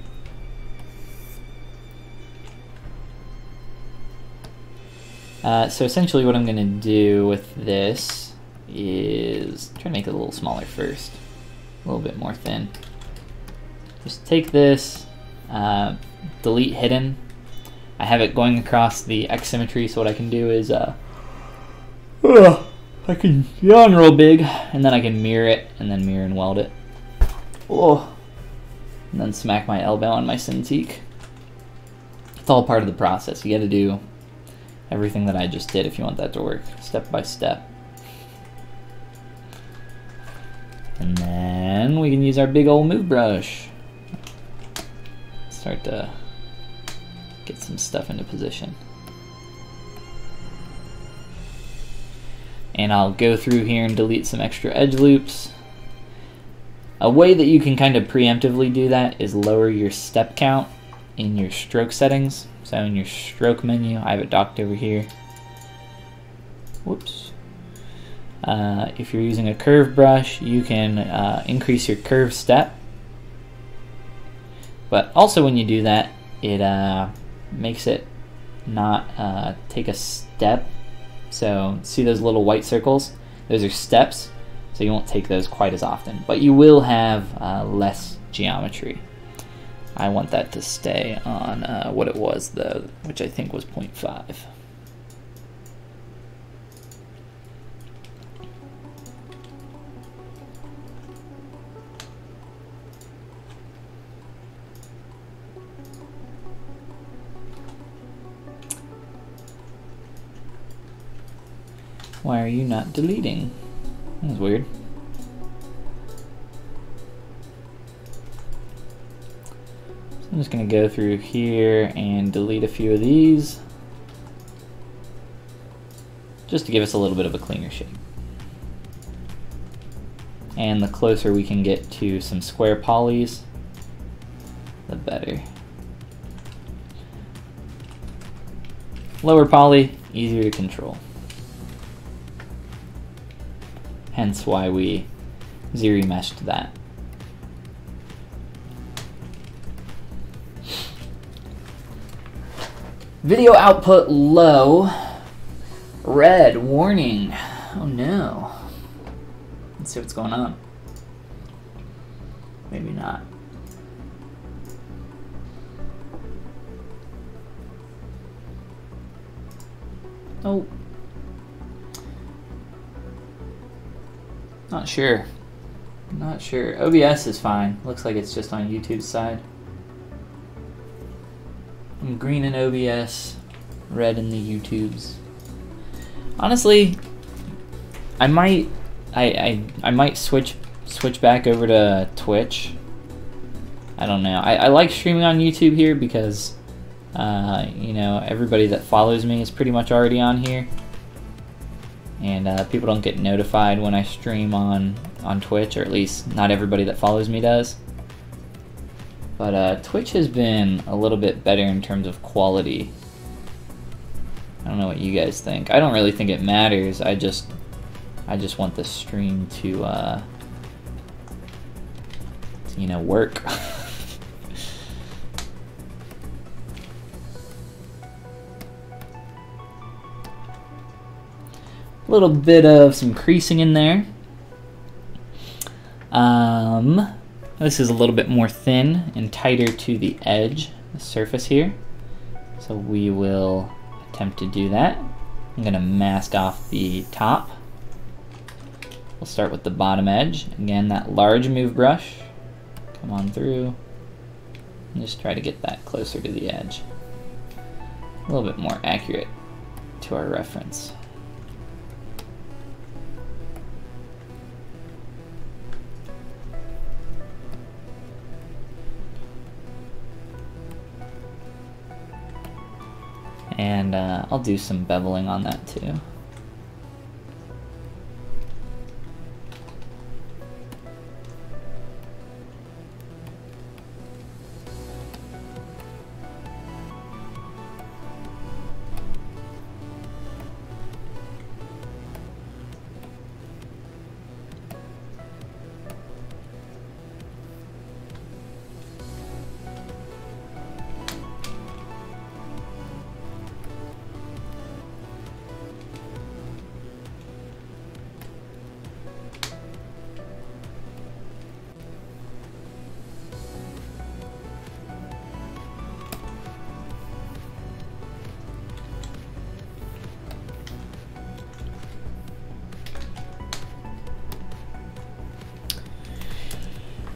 So essentially what I'm going to do with this is try to make it a little smaller first. A little bit more thin. Just take this, delete hidden. I have it going across the X symmetry, so what I can do is I can yawn real big, and then I can mirror it, and then mirror and weld it. Oh. And then smack my elbow on my Cintiq. It's all part of the process. You got to do everything that I just did if you want that to work, step by step. And then we can use our big old move brush. Start to get some stuff into position. And I'll go through here and delete some extra edge loops. A way that you can kind of preemptively do that is lower your step count in your stroke settings. So in your stroke menu, I have it docked over here. Whoops. If you're using a curve brush, you can increase your curve step. But also when you do that, it makes it not take a step. So see those little white circles? Those are steps. So you won't take those quite as often, but you will have less geometry. I want that to stay on what it was though, which I think was 0.5. Why are you not deleting? That was weird. So I'm just going to go through here and delete a few of these, just to give us a little bit of a cleaner shape. And the closer we can get to some square polys, the better. Lower poly, easier to control. Hence why we zero meshed that. Video output low. Red warning. Oh no. Let's see what's going on. Maybe not. Oh. Not sure. Not sure. OBS is fine. Looks like it's just on YouTube's side. I'm green in OBS, red in the YouTubes. Honestly, I might switch back over to Twitch. I don't know. I like streaming on YouTube here because you know, everybody that follows me is pretty much already on here. And people don't get notified when I stream on Twitch, or at least not everybody that follows me does. But Twitch has been a little bit better in terms of quality. I don't know what you guys think. I don't really think it matters. I just want the stream to you know, work. A little bit of some creasing in there. This is a little bit more thin and tighter to the edge, the surface here. So we will attempt to do that. I'm going to mask off the top. We'll start with the bottom edge. Again, that large move brush. Come on through. And just try to get that closer to the edge. A little bit more accurate to our reference. And I'll do some beveling on that too.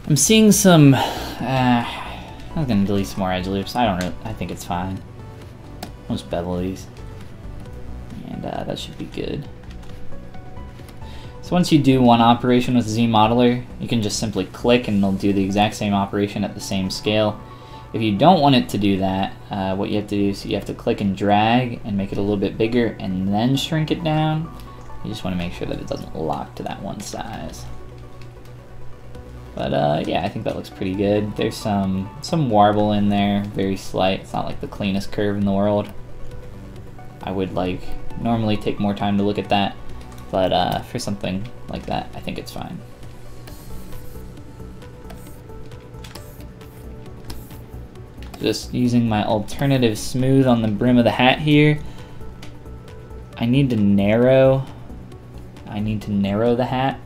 I'm seeing some. I'm gonna delete some more edge loops. I think it's fine. I'll just bevel these, and that should be good. So once you do one operation with ZModeler, you can just simply click and it'll do the exact same operation at the same scale. If you don't want it to do that, what you have to do is you have to click and drag and make it a little bit bigger and then shrink it down. You just want to make sure that it doesn't lock to that one size. But yeah, I think that looks pretty good. There's some warble in there, very slight. It's not like the cleanest curve in the world. I would normally take more time to look at that, but for something like that, I think it's fine. Just using my alternative smooth on the brim of the hat here. I need to narrow the hat,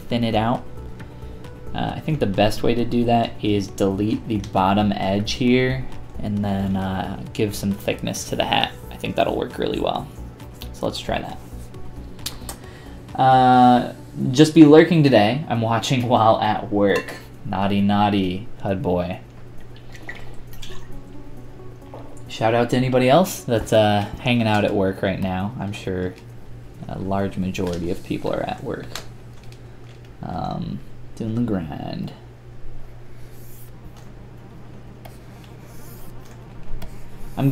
thin it out. I think the best way to do that is delete the bottom edge here and then give some thickness to the hat. I think that'll work really well. So let's try that. Just be lurking today. I'm watching while at work. Naughty, naughty, HUD boy. Shout out to anybody else that's hanging out at work right now. I'm sure a large majority of people are at work. Doing the grind. I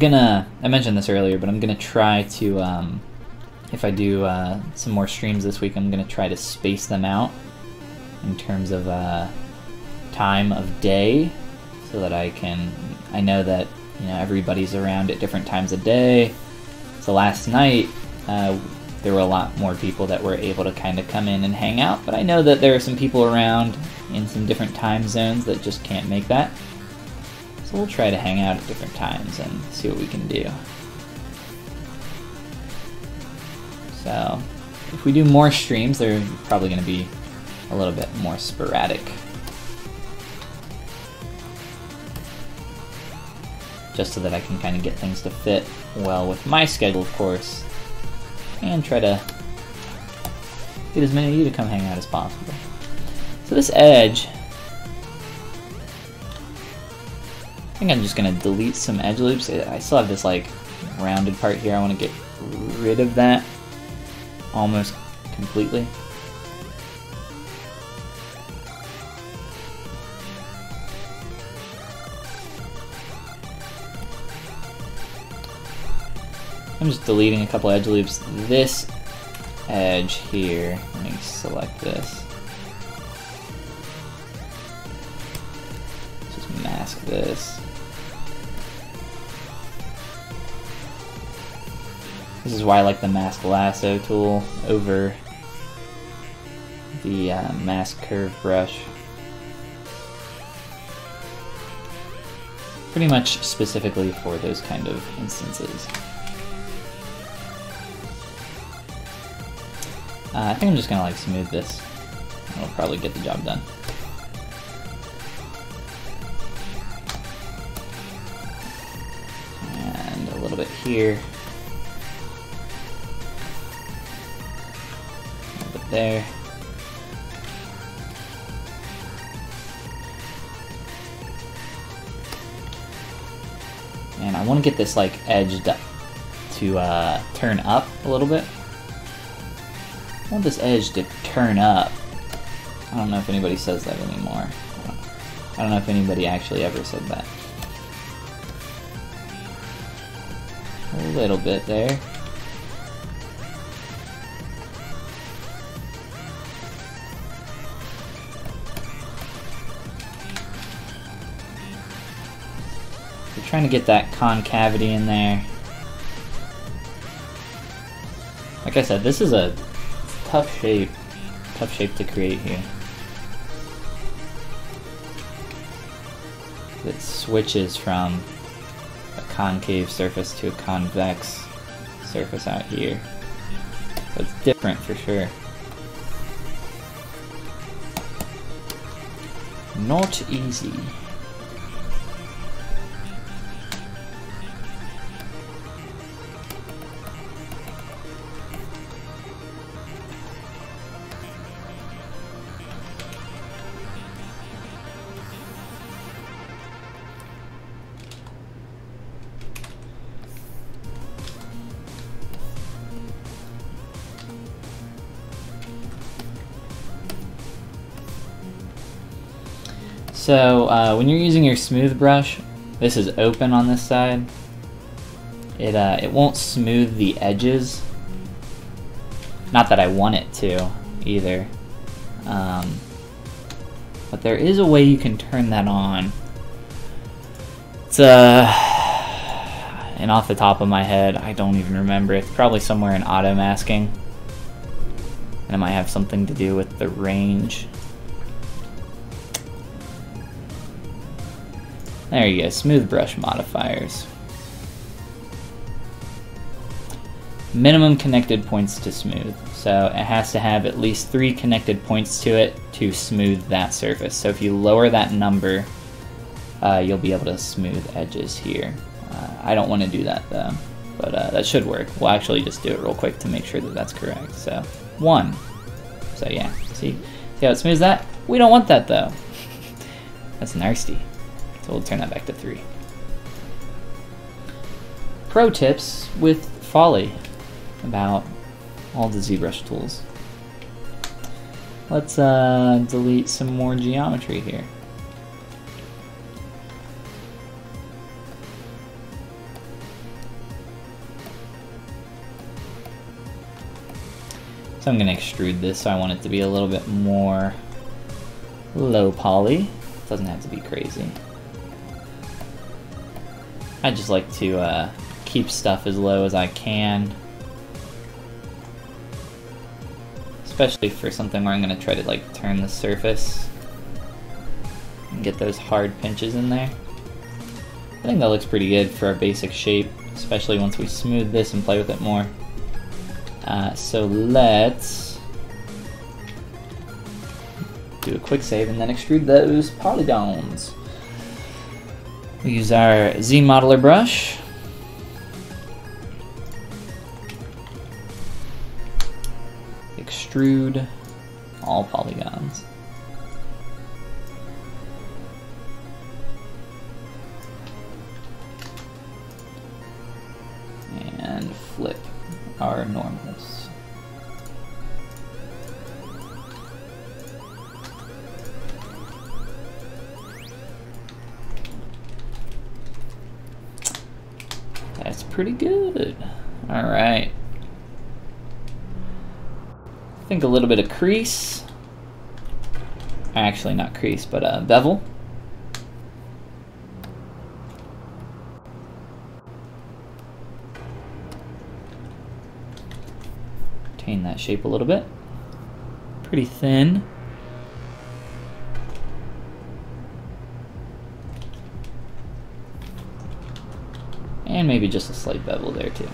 mentioned this earlier, but I'm gonna try to, if I do some more streams this week, I'm gonna try to space them out in terms of time of day, so that I know that everybody's around at different times of day. So last night, there were a lot more people that were able to kind of come in and hang out, but I know that there are some people around in some different time zones that just can't make that. So we'll try to hang out at different times and see what we can do. So if we do more streams, they're probably going to be a little bit more sporadic. Just so that I can kind of get things to fit well with my schedule, of course, and try to get as many of you to come hang out as possible. So this edge, I think I'm just going to delete some edge loops. I still have this rounded part here. I want to get rid of that almost completely. I'm just deleting a couple edge loops. This edge here, let me select this. Just mask this. This is why I like the mask lasso tool over the mask curve brush. Pretty much specifically for those kind of instances. I think I'm just gonna smooth this. It'll probably get the job done. And a little bit here. A little bit there. And I want to get this edge to turn up a little bit. I want this edge to turn up. I don't know if anybody says that anymore. I don't know if anybody actually ever said that. A little bit there. We're trying to get that concavity in there. Like I said, this is a tough shape to create here. It switches from a concave surface to a convex surface out here. So it's different for sure. Not easy. So when you're using your smooth brush, this is open on this side. It won't smooth the edges. Not that I want it to either. But there is a way you can turn that on. It's and off the top of my head, I don't even remember. It's probably somewhere in auto masking. And it might have something to do with the range. There you go, smooth brush modifiers. Minimum connected points to smooth. So it has to have at least 3 connected points to it to smooth that surface. So if you lower that number, you'll be able to smooth edges here. I don't want to do that though, but that should work. We'll actually just do it real quick to make sure that that's correct. So 1. So yeah, see how it smooths that? We don't want that though. That's nasty. So we'll turn that back to 3. Pro tips with Folly about all the ZBrush tools. Let's delete some more geometry here. So I'm going to extrude this, so I want it to be a little bit more low poly. It doesn't have to be crazy. I just like to keep stuff as low as I can. Especially for something where I'm going to try to like turn the surface and get those hard pinches in there. I think that looks pretty good for our basic shape, especially once we smooth this and play with it more. So let's do a quick save and then extrude those polygons. We use our Z Modeler brush. Extrude all polygons. And flip our normals. That's pretty good. All right. I think a little bit of crease. Actually, not crease, but bevel. Retain that shape a little bit. Pretty thin. And maybe just a slight bevel there too.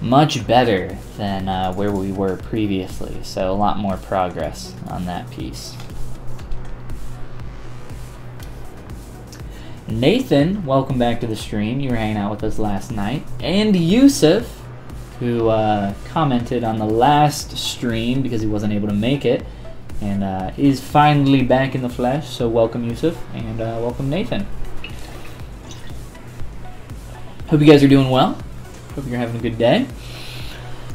Much better than where we were previously, so a lot more progress on that piece. Nathan, welcome back to the stream. You were hanging out with us last night. And Yusuf, who commented on the last stream because he wasn't able to make it, and is finally back in the flesh. So welcome Yusuf, and welcome Nathan. Hope you guys are doing well. Hope you're having a good day.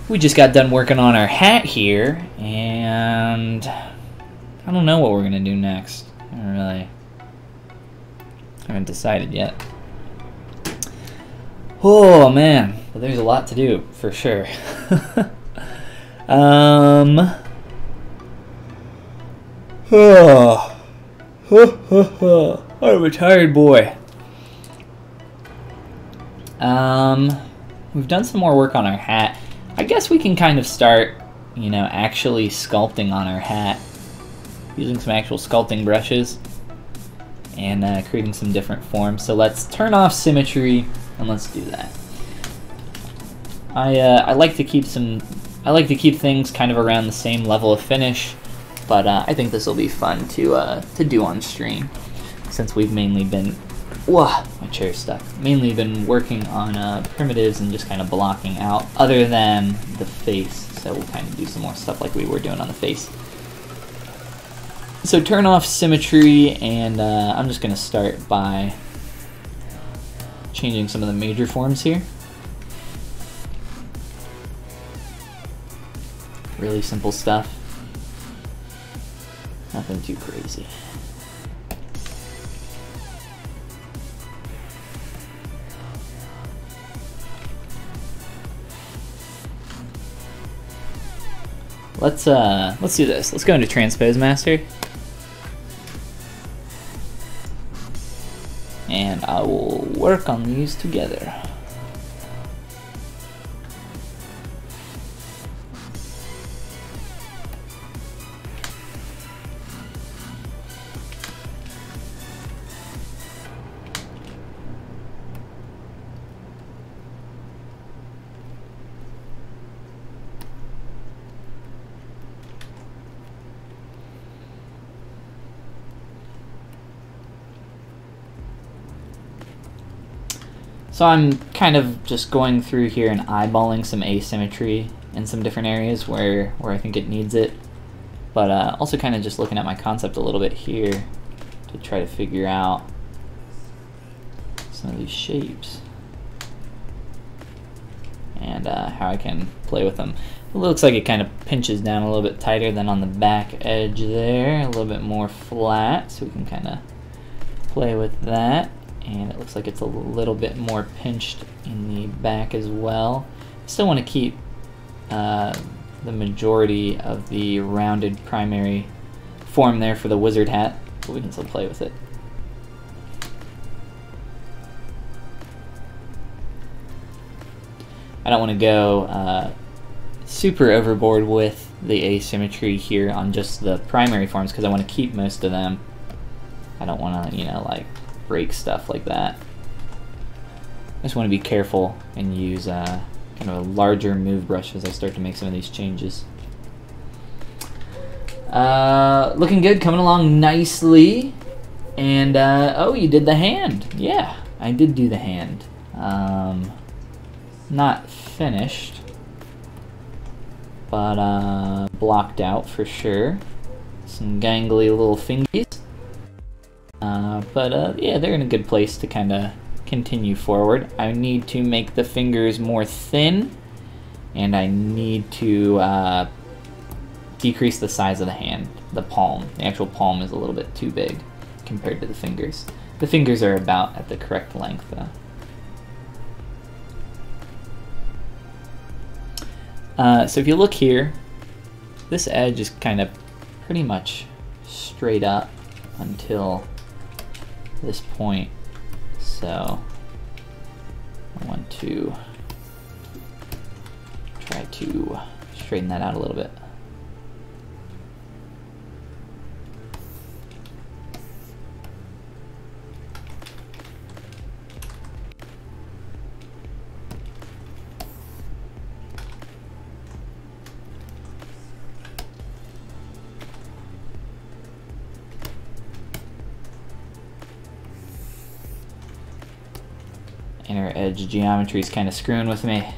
We just got done working on our hat here, and I don't know what we're gonna do next. I haven't decided yet. Oh man, but there's a lot to do for sure. I'm a tired boy. We've done some more work on our hat. I guess we can kind of start, you know, actually sculpting on our hat using some actual sculpting brushes and creating some different forms. So let's turn off symmetry and let's do that. I like to keep things kind of around the same level of finish, but I think this will be fun to do on stream since we've mainly been my chair's stuck. Mainly been working on primitives and just kind of blocking out, other than the face. So we'll kind of do some more stuff like we were doing on the face. So turn off symmetry, and I'm just going to start by changing some of the major forms here. Really simple stuff. Nothing too crazy. Let's do this. Let's go into Transpose Master. And I will work on these together. So I'm kind of just going through here and eyeballing some asymmetry in some different areas where I think it needs it, but also kind of just looking at my concept a little bit here to try to figure out some of these shapes and how I can play with them. It looks like it kind of pinches down a little bit tighter than on the back edge there, a little bit more flat, so we can kind of play with that. And it looks like it's a little bit more pinched in the back as well. Still want to keep the majority of the rounded primary form there for the wizard hat, but we can still play with it. I don't want to go super overboard with the asymmetry here on just the primary forms because I want to keep most of them. I don't want to, you know, like break stuff like that. I just want to be careful and use kind of a larger move brush as I start to make some of these changes. Looking good, coming along nicely. And oh, you did the hand. Yeah, I did do the hand. Not finished, but blocked out for sure. Some gangly little fingies. Yeah, they're in a good place to kind of continue forward. I need to make the fingers more thin, and I need to decrease the size of the hand, the palm. The actual palm is a little bit too big compared to the fingers. The fingers are about at the correct length, though. So if you look here, this edge is kind of pretty much straight up until this point, so I want to try to straighten that out a little bit. Inner edge geometry is kind of screwing with me.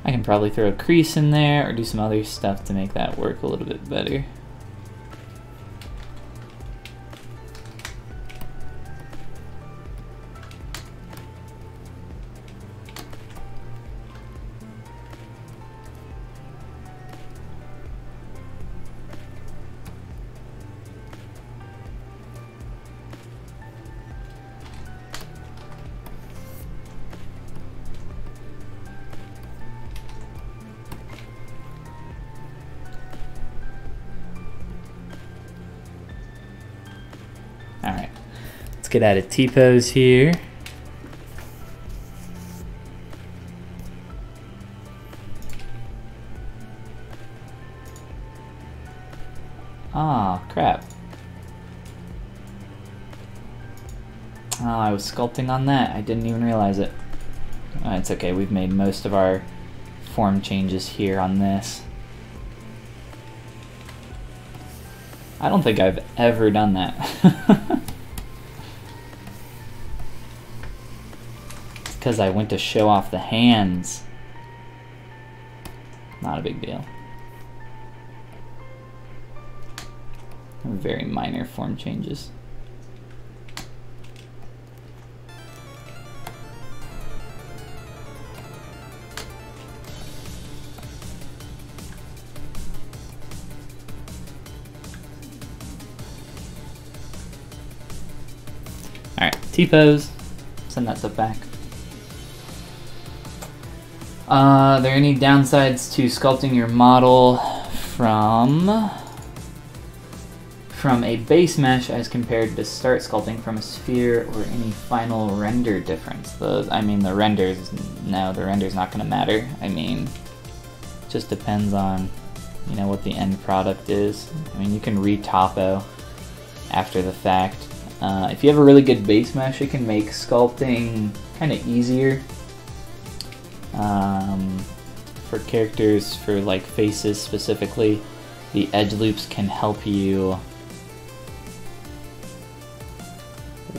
I can probably throw a crease in there or do some other stuff to make that work a little bit better. Alright, let's get out of T-pose here. Ah, crap. Oh, I was sculpting on that. I didn't even realize it. It's okay, we've made most of our form changes here on this. I don't think I've ever done that. It's because I went to show off the hands. Not a big deal. Very minor form changes. Alright, T-pose. Send that stuff back. Are there any downsides to sculpting your model from a base mesh as compared to start sculpting from a sphere, or any final render difference? I mean, the renders, no, the render's not going to matter. I mean, it just depends on, you know, what the end product is. I mean, you can re-topo after the fact. If you have a really good base mesh, it can make sculpting kind of easier. For characters, for like faces specifically, the edge loops can help you.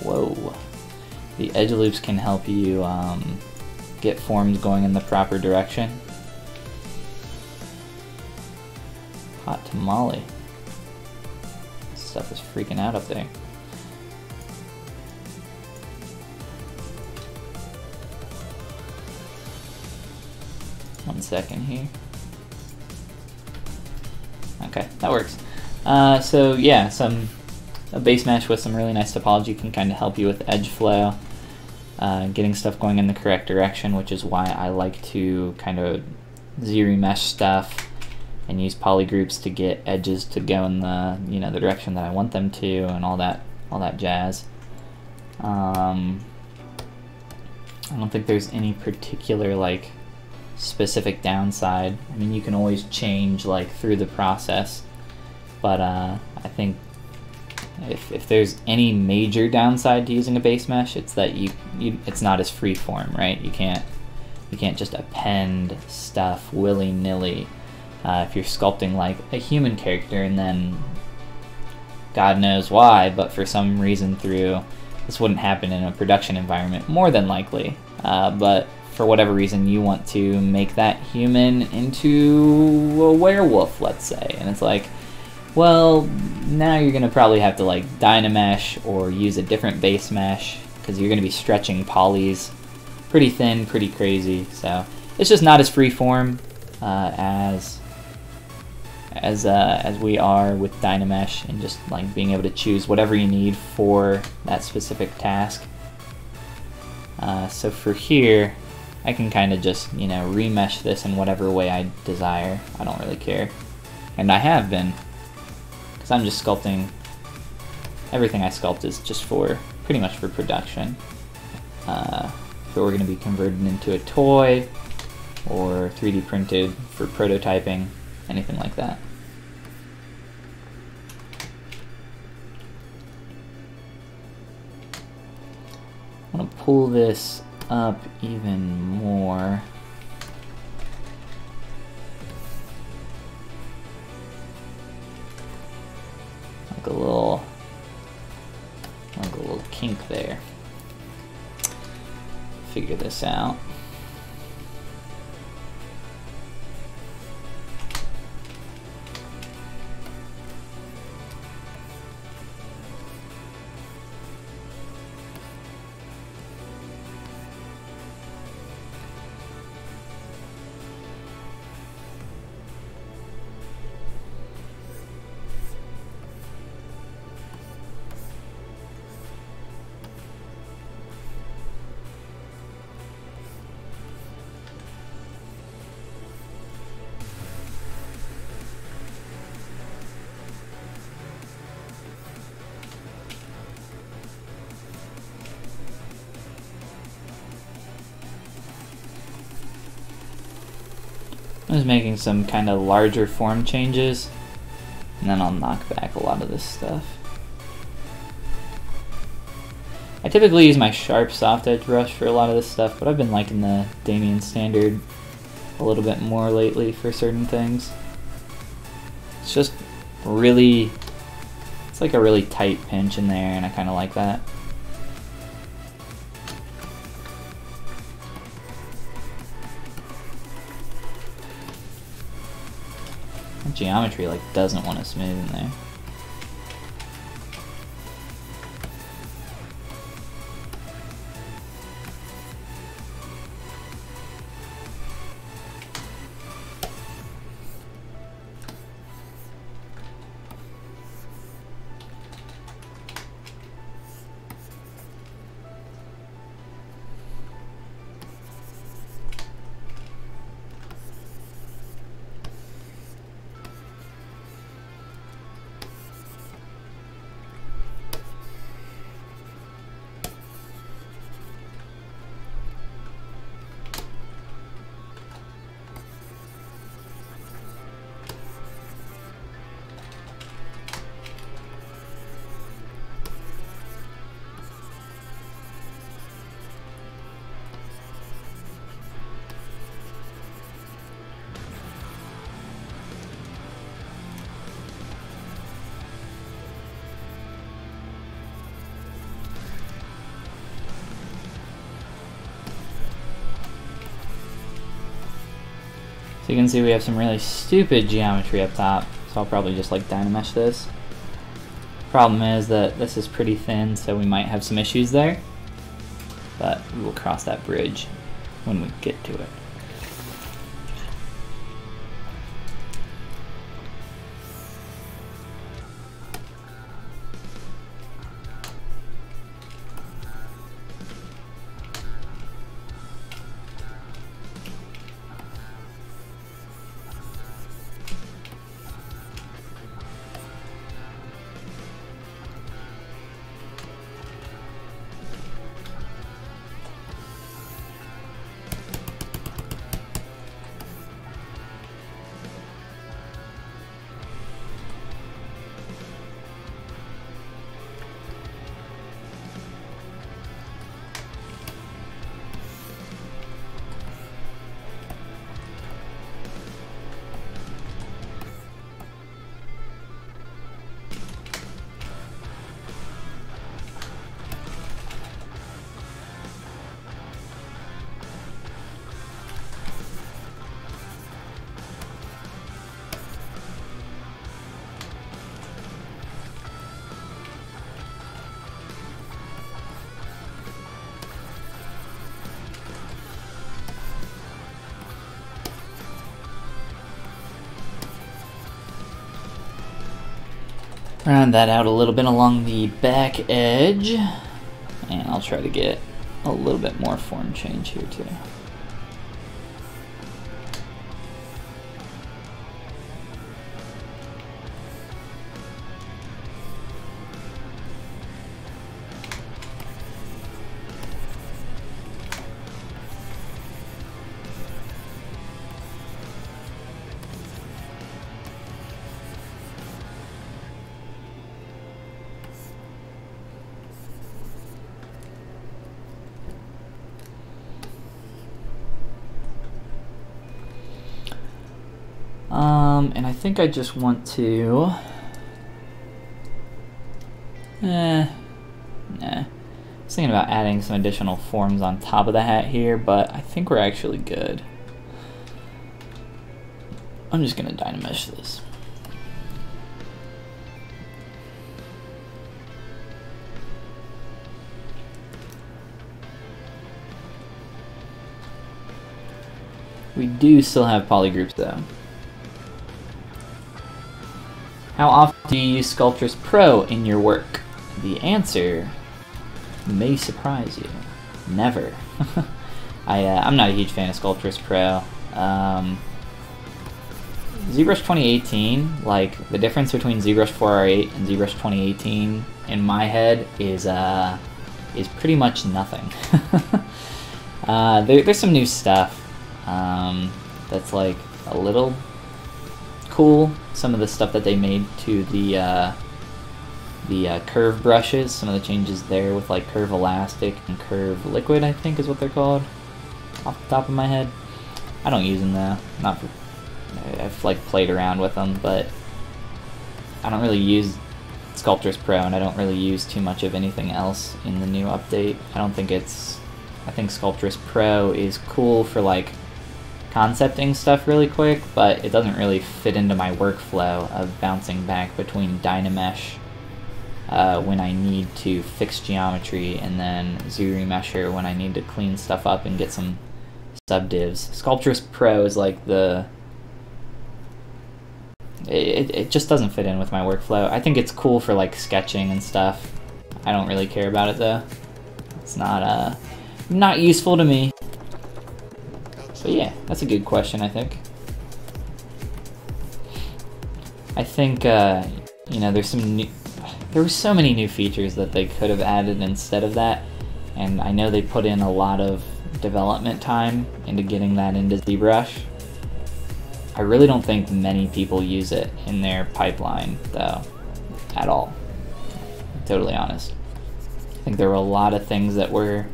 Whoa. The edge loops can help you get forms going in the proper direction. Hot tamale. This stuff is freaking out up there. One second here. Okay, that works. So yeah, a base mesh with some really nice topology can kind of help you with edge flow, getting stuff going in the correct direction, which is why I like to kind of z-remesh stuff and use polygroups to get edges to go in the, you know, the direction that I want them to, and all that jazz. I don't think there's any particular like specific downside. I mean, you can always change like through the process, but I think if there's any major downside to using a base mesh, it's that it's not as free form, right? You can't just append stuff willy-nilly. If you're sculpting like a human character, and then God knows why, but for some reason this wouldn't happen in a production environment, more than likely, but for whatever reason you want to make that human into a werewolf, let's say, and it's like, well, now you're gonna probably have to like Dynamesh or use a different base mesh, because you're gonna be stretching polys pretty thin, pretty crazy. So it's just not as free form as we are with Dynamesh, and just like being able to choose whatever you need for that specific task. So for here, I can kind of just, you know, remesh this in whatever way I desire. I don't really care, and I have been, because I'm just sculpting. Everything I sculpt is just pretty much for production. If it were going to be converted into a toy or 3D printed for prototyping, anything like that. I want to pull this up even more. Like a little kink there. Figure this out. I'm just making some kind of larger form changes, and then I'll knock back a lot of this stuff. I typically use my sharp soft edge brush for a lot of this stuff, but I've been liking the Damien Standard a little bit more lately for certain things. It's just really, it's like a really tight pinch in there, and I kind of like that. Geometry like doesn't want to smooth in there. So you can see we have some really stupid geometry up top, so I'll probably just like Dynamesh this. Problem is that this is pretty thin, so we might have some issues there, but we will cross that bridge when we get to it. Round that out a little bit along the back edge, and I'll try to get a little bit more form change here too. And I think I just want to, nah. I was thinking about adding some additional forms on top of the hat here, but I think we're actually good. I'm just gonna Dynamesh this. We do still have polygroups though. How often do you use Sculptris Pro in your work? The answer may surprise you. Never. I'm not a huge fan of Sculptris Pro. ZBrush 2018, like the difference between ZBrush 4R8 and ZBrush 2018 in my head is pretty much nothing. There's some new stuff that's like a little cool. Some of the stuff that they made to the the curve brushes, some of the changes there with like Curve Elastic and Curve Liquid, I think is what they're called, off the top of my head. I don't use them though, not for, I've like played around with them, but I don't really use Sculptris Pro, and I don't really use too much of anything else in the new update. I think Sculptris Pro is cool for like concepting stuff really quick, but it doesn't really fit into my workflow of bouncing back between Dynamesh when I need to fix geometry, and then ZRemesher when I need to clean stuff up and get some subdivs. Sculptris Pro is like it just doesn't fit in with my workflow. I think it's cool for like sketching and stuff. I don't really care about it though. It's not useful to me. But yeah, that's a good question, I think. I think, you know, there were so many new features that they could have added instead of that, and I know they put in a lot of development time into getting that into ZBrush. I really don't think many people use it in their pipeline, though, at all. Totally honest. I think there were a lot of things that were...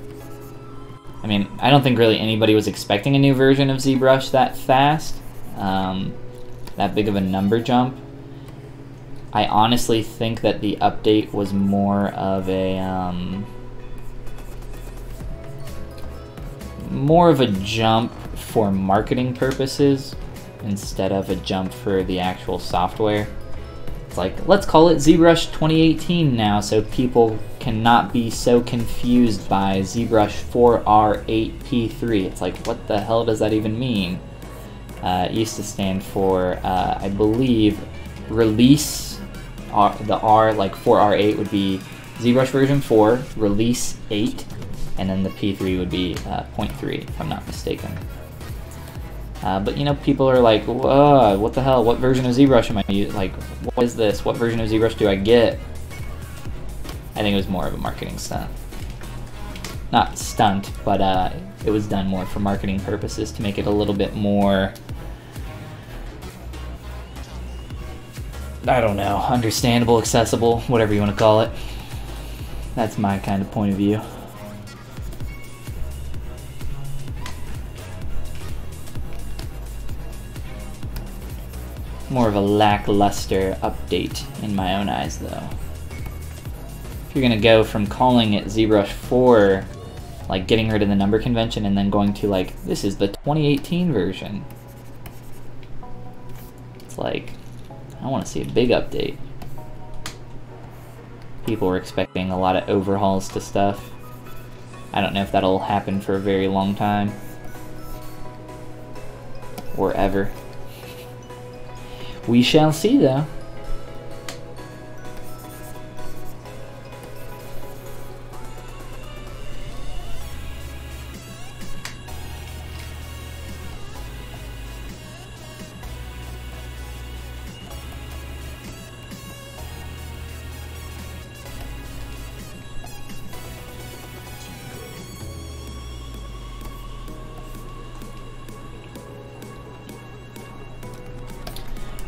I mean, I don't think really anybody was expecting a new version of ZBrush that fast, that big of a number jump. I honestly think that the update was more of a jump for marketing purposes instead of a jump for the actual software. It's like, let's call it ZBrush 2018 now so people cannot be so confused by ZBrush 4R8P3. It's like, what the hell does that even mean? It used to stand for, I believe, release, the R, like 4R8 would be ZBrush version 4, release 8, and then the P3 would be 0.3, if I'm not mistaken. But you know, people are like, whoa, what the hell, what version of ZBrush am I using? Like, what is this? What version of ZBrush do I get? I think it was more of a marketing stunt. Not stunt, but it was done more for marketing purposes to make it a little bit more, I don't know, understandable, accessible, whatever you want to call it. That's my kind of point of view. More of a lackluster update in my own eyes, though. If you're gonna go from calling it ZBrush 4, like getting rid of the number convention, and then going to like, this is the 2018 version. It's like, I want to see a big update. People were expecting a lot of overhauls to stuff. I don't know if that'll happen for a very long time. Or ever. We shall see, though.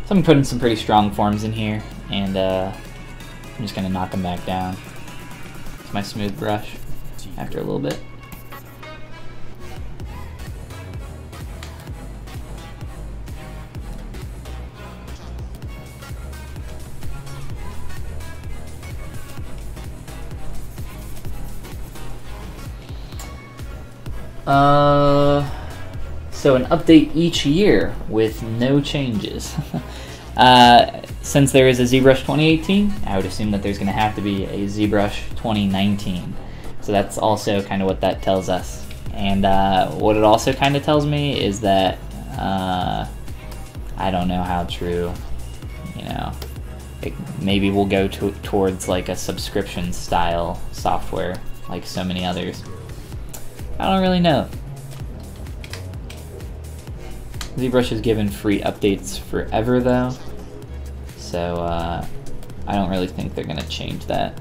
So I'm putting some pretty strong forms in here, and I'm just going to knock them back down. It's my smooth brush after a little bit. So an update each year with no changes. Since there is a ZBrush 2018, I would assume that there's going to have to be a ZBrush 2019. So that's also kind of what that tells us. And what it also kind of tells me is that I don't know how true, you know, maybe we'll go towards like a subscription style software like so many others. I don't really know. ZBrush has given free updates forever though, so I don't really think they're gonna change that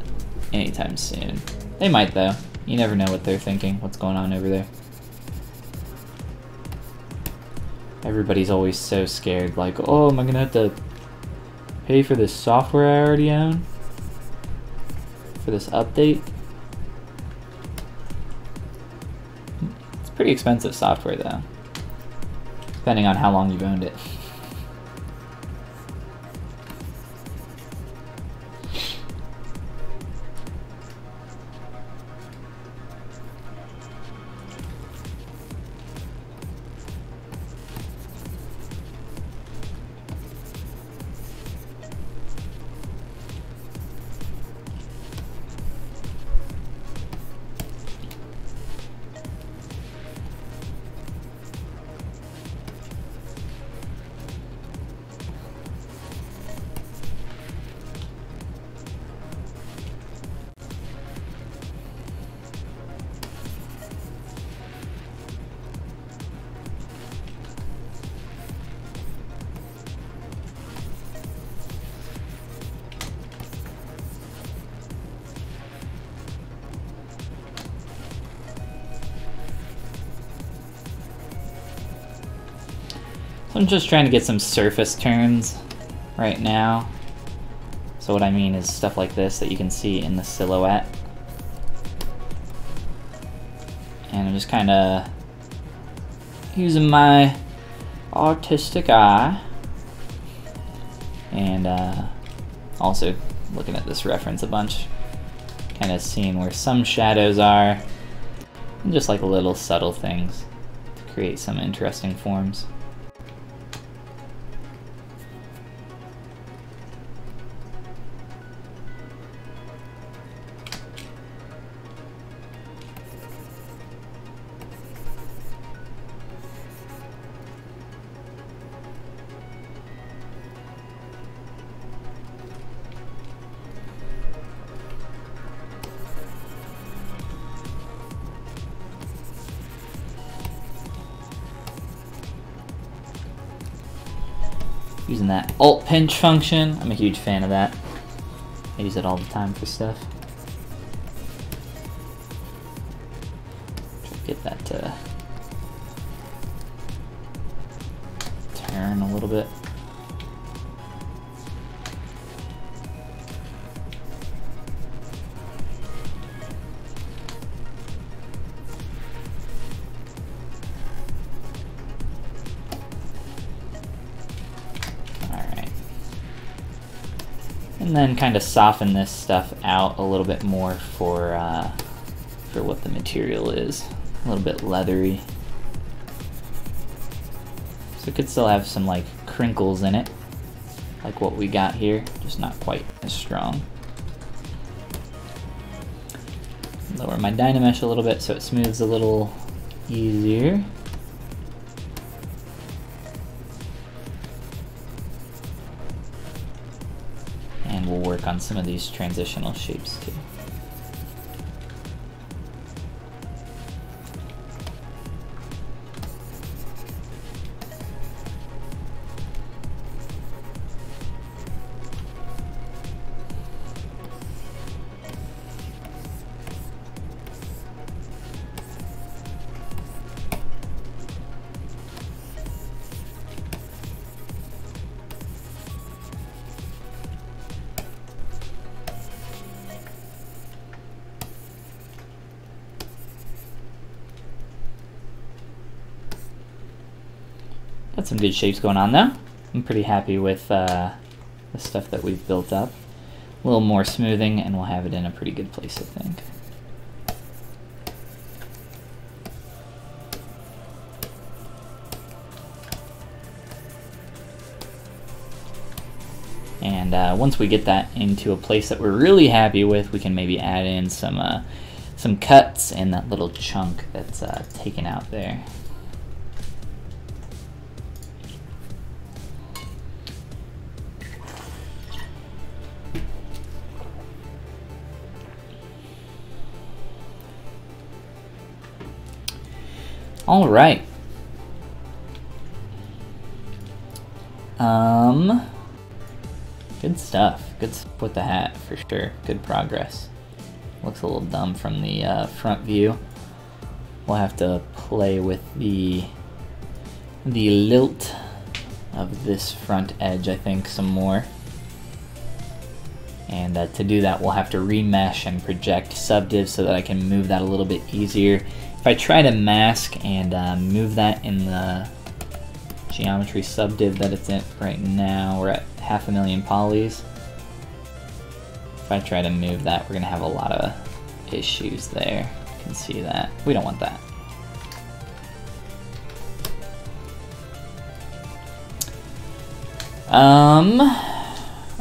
anytime soon. They might though. You never know what they're thinking, what's going on over there. Everybody's always so scared, like, oh, am I gonna have to pay for this software I already own? for this update. It's pretty expensive software though, depending on how long you've owned it. So I'm just trying to get some surface turns right now. So what I mean is stuff like this that you can see in the silhouette. And I'm just kind of using my artistic eye. And also looking at this reference a bunch. Kind of seeing where some shadows are. And just like little subtle things to create some interesting forms. Using that alt pinch function. I'm a huge fan of that. I use it all the time for stuff. Try to get that to turn a little bit. And then kind of soften this stuff out a little bit more for what the material is. A little bit leathery. So it could still have some like crinkles in it, like what we got here, just not quite as strong. Lower my Dynamesh a little bit so it smooths a little easier. And we'll work on some of these transitional shapes too. Got some good shapes going on though. I'm pretty happy with the stuff that we've built up. A little more smoothing and we'll have it in a pretty good place, I think. And once we get that into a place that we're really happy with, we can maybe add in some cuts in that little chunk that's taken out there. All right. Good stuff. Good stuff with the hat for sure. Good progress. Looks a little dumb from the front view. We'll have to play with the lilt of this front edge, I think, some more. And to do that, we'll have to remesh and project subdiv so that I can move that a little bit easier. If I try to mask and move that in the geometry subdiv that it's in right now, we're at 500,000 polys. If I try to move that, we're gonna have a lot of issues there. You can see that. We don't want that.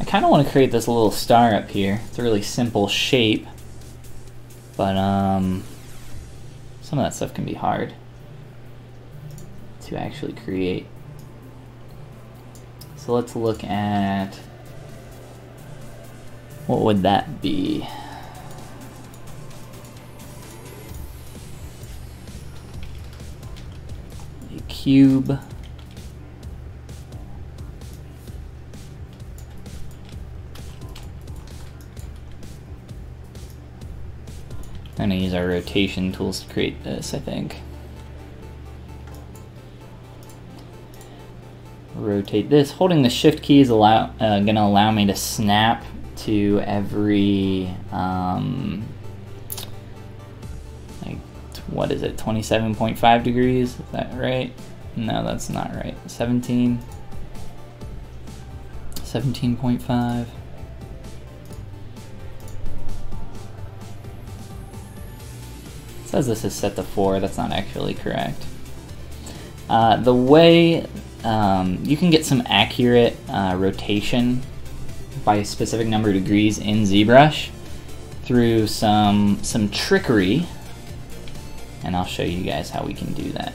I kind of want to create this little star up here. It's a really simple shape, but some of that stuff can be hard to actually create. So let's look at, what would that be? A cube. I'm going to use our rotation tools to create this, I think. Rotate this. Holding the shift key is going to allow me to snap to every, like, what is it, 27.5 degrees? Is that right? No, that's not right. 17.5. It says this is set to 4, that's not actually correct. The way you can get some accurate rotation by a specific number of degrees in ZBrush through some trickery, and I'll show you guys how we can do that.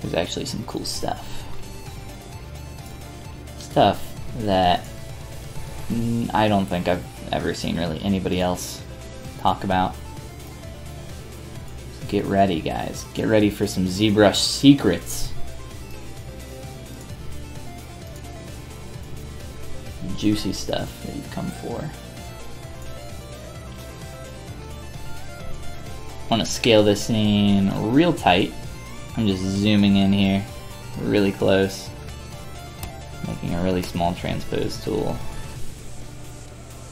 There's actually some cool stuff. Stuff that I don't think I've ever seen really anybody else talk about. So get ready, guys. Get ready for some ZBrush secrets. Juicy stuff that you've come for. I want to scale this scene real tight. I'm just zooming in here really close, making a really small transpose tool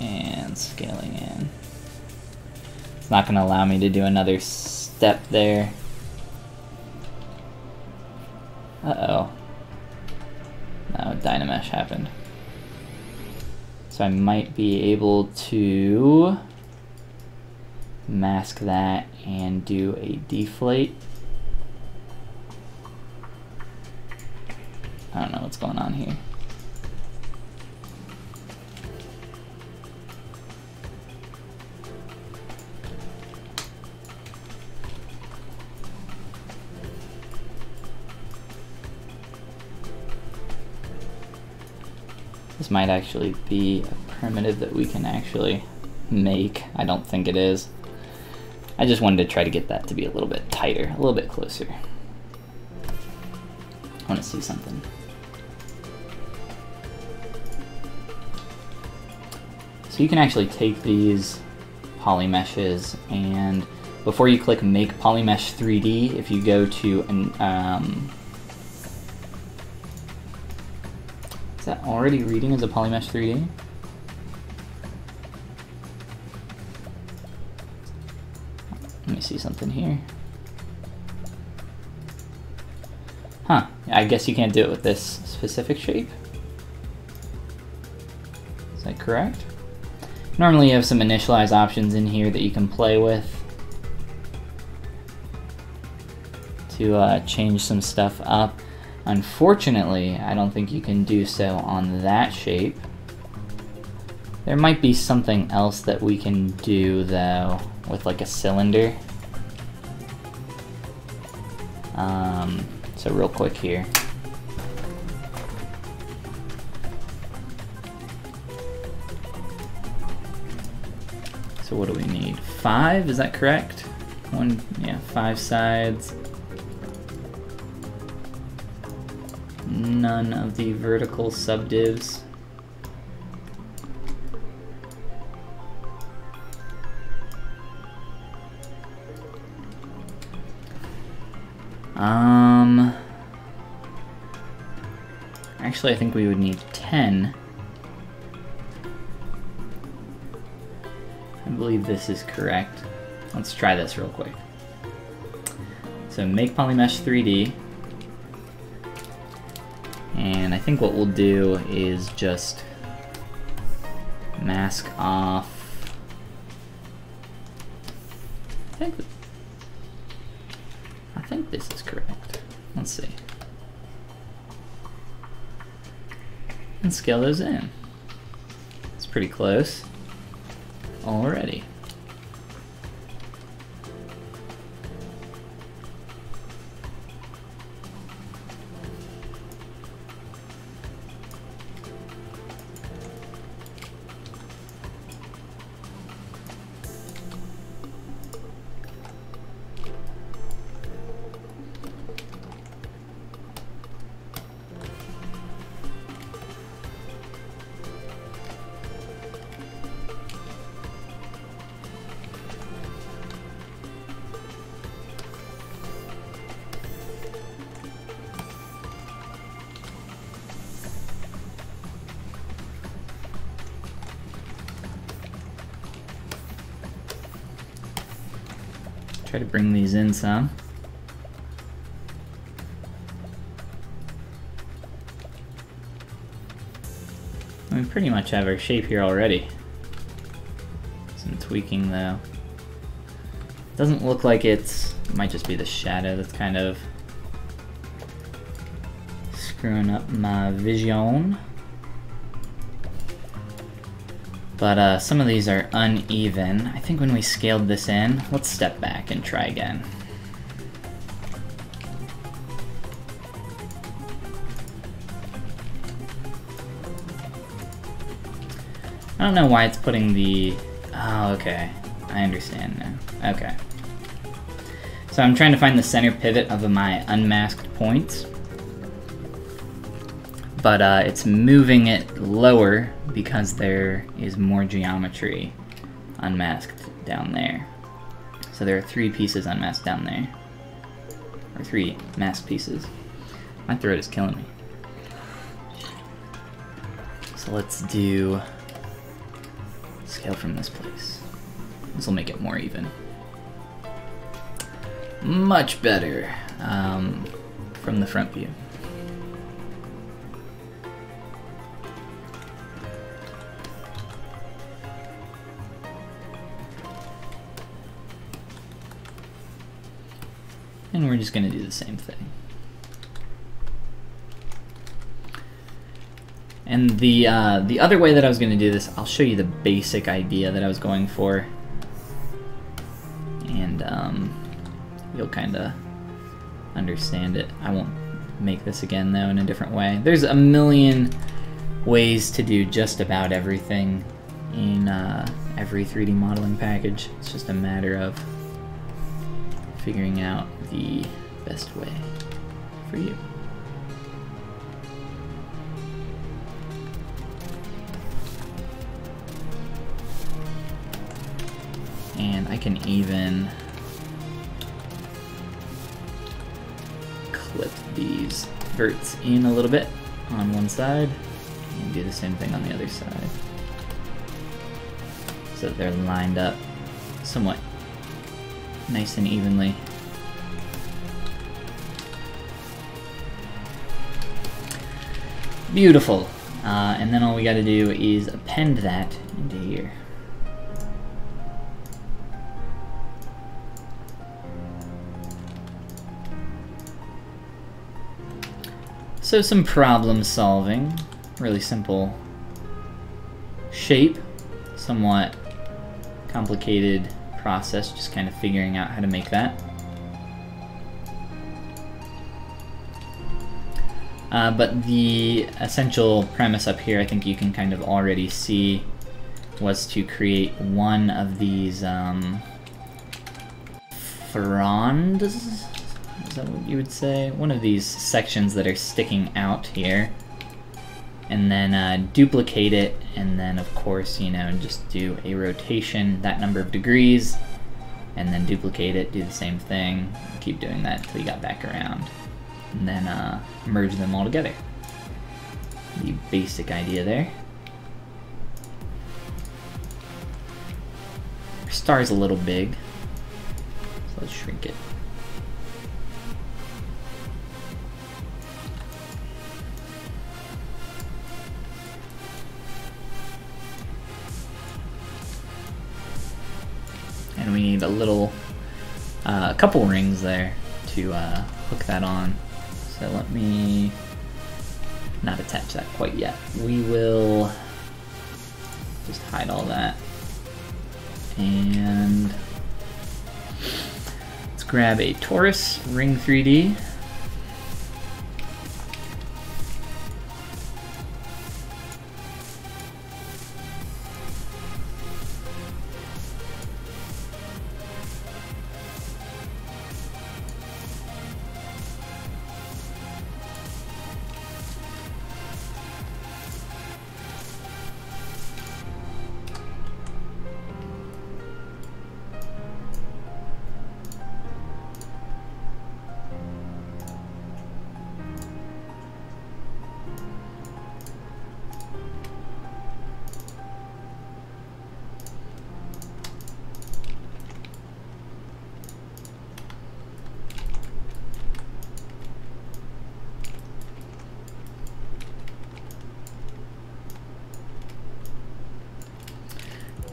and scaling in. It's not going to allow me to do another step there. Uh-oh. No, Dynamesh happened. So I might be able to mask that and do a deflate. I don't know what's going on here. This might actually be a primitive that we can actually make. I don't think it is. I just wanted to try to get that to be a little bit tighter, a little bit closer. I want to see something. So you can actually take these polymeshes, and before you click Make Polymesh 3D, if you go to an is that already reading as a Polymesh 3D? Let me see something here. Huh, I guess you can't do it with this specific shape. Is that correct? Normally you have some initialize options in here that you can play with to change some stuff up. Unfortunately, I don't think you can do so on that shape. There might be something else that we can do though with like a cylinder. So real quick here. So what do we need? 5, is that correct? 5 sides. None of the vertical subdivs. Actually, I think we would need 10. I believe this is correct. Let's try this real quick. So make Polymesh 3D. And I think what we'll do is just mask off. I think this is correct. Let's see. And scale those in. It's pretty close already. Try to bring these in some. We pretty much have our shape here already. Some tweaking though. Doesn't look like it might just be the shadow that's kind of screwing up my vision. But some of these are uneven. I think when we scaled this in, let's step back and try again. I don't know why it's putting the... Oh, okay. I understand now. Okay. So I'm trying to find the center pivot of my unmasked points. But it's moving it lower because there is more geometry unmasked down there. So there are 3 pieces unmasked down there. Or 3 masked pieces. My throat is killing me. So let's do scale from this place. This will make it more even. Much better from the front view. And we're just going to do the same thing. And the other way that I was going to do this, I'll show you the basic idea that I was going for. And you'll kind of understand it. I won't make this again, though, in a different way. There's a million ways to do just about everything in every 3D modeling package. It's just a matter of figuring out the best way for you. And I can even clip these verts in a little bit on one side and do the same thing on the other side so that they're lined up somewhat nice and evenly. Beautiful. And then all we gotta do is append that into here. So some problem solving, really simple shape, somewhat complicated process, just kind of figuring out how to make that. But the essential premise up here, I think you can kind of already see, was to create one of these fronds, is that what you would say? One of these sections that are sticking out here, and then duplicate it, and then of course, you know, just do a rotation that number of degrees, and then duplicate it, do the same thing, keep doing that until you got back around, and then merge them all together. the basic idea there. Our star's a little big, so let's shrink it. And we need a couple rings there to hook that on. So let me not attach that quite yet. We will just hide all that. And let's grab a torus ring 3D.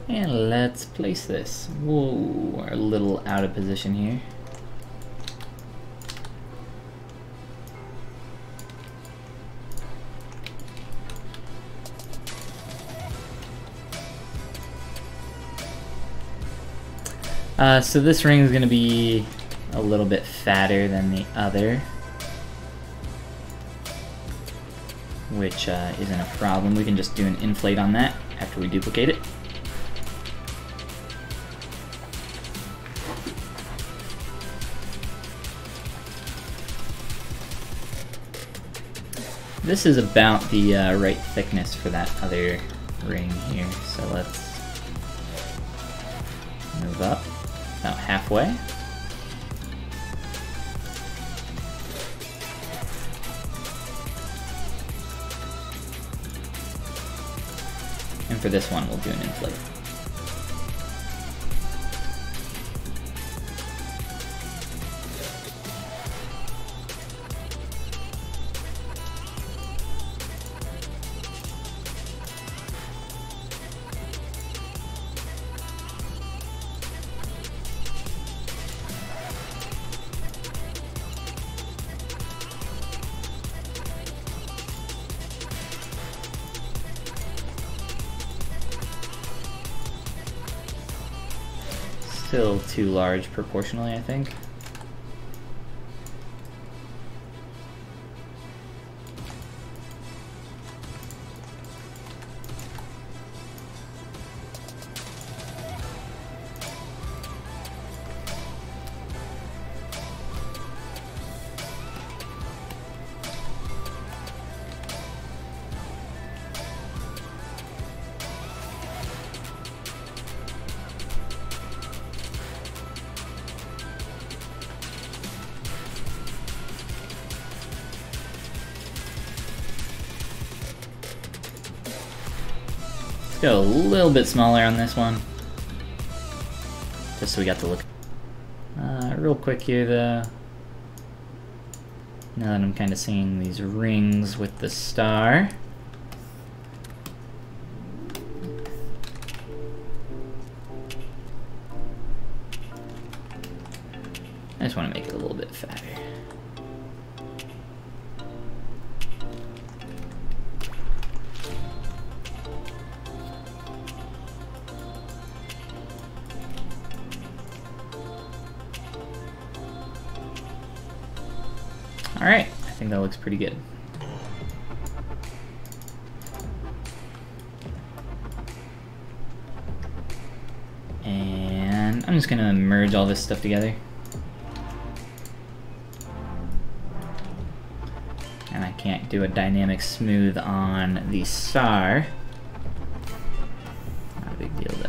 And let's place this. Whoa, we're a little out of position here. So this ring is going to be a little bit fatter than the other, which isn't a problem. We can just do an inflate on that after we duplicate it. This is about the right thickness for that other ring here, so let's move up about halfway. And for this one, we'll do an inflate. Still too large proportionally, I think. Go a little bit smaller on this one, just so we got to look. Real quick here though, now that I'm kind of seeing these rings with the star, I just want to make it a little bit fatter. Alright, I think that looks pretty good. And I'm just gonna merge all this stuff together. And I can't do a dynamic smooth on the star. Not a big deal though.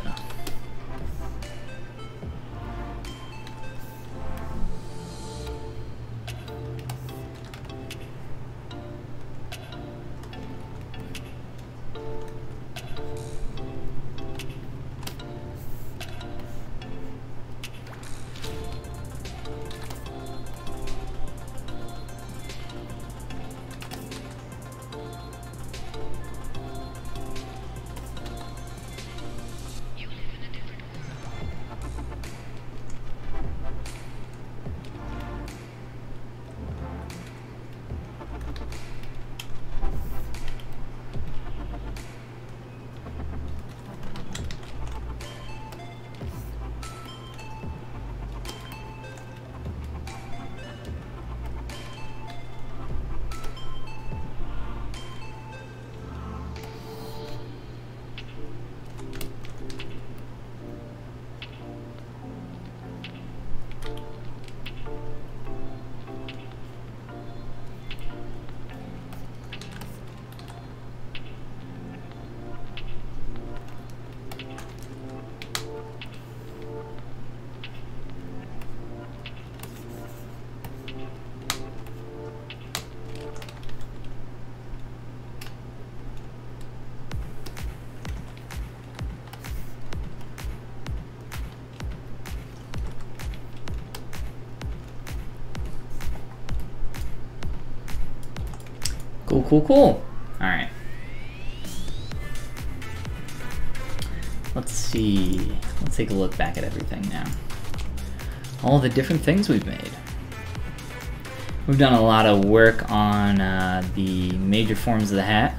Cool, cool, cool. Alright. Let's see. Let's take a look back at everything now. All the different things we've made. We've done a lot of work on the major forms of the hat.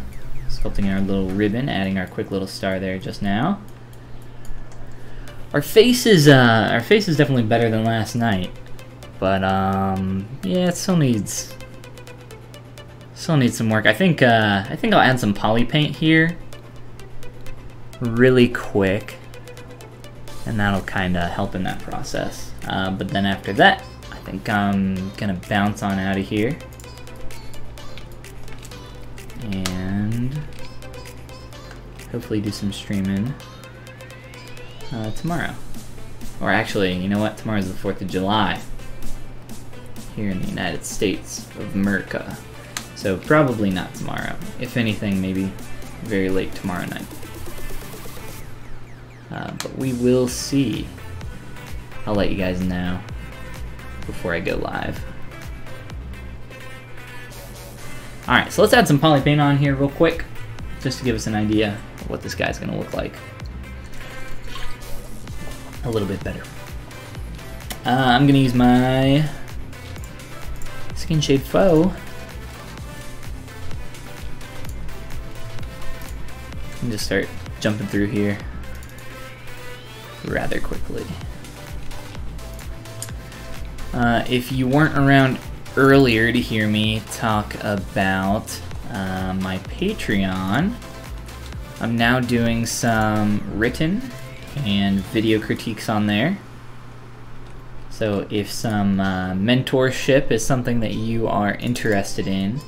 Sculpting our little ribbon, adding our quick little star there just now. Our face is definitely better than last night. But yeah, it still needs some work. I think I'll add some poly paint here really quick, and that'll kind of help in that process. But then after that, I think I'm gonna bounce on out of here and hopefully do some streaming tomorrow. Or actually, you know what? Tomorrow's the 4th of July here in the United States of America. So probably not tomorrow. If anything, maybe very late tomorrow night. But we will see. I'll let you guys know before I go live. Alright, so let's add some poly paint on here real quick, just to give us an idea of what this guy's gonna look like. A little bit better. I'm gonna use my Skin Shade Faux. And just start jumping through here rather quickly. If you weren't around earlier to hear me talk about my Patreon, I'm now doing some written and video critiques on there. So if some mentorship is something that you are interested in,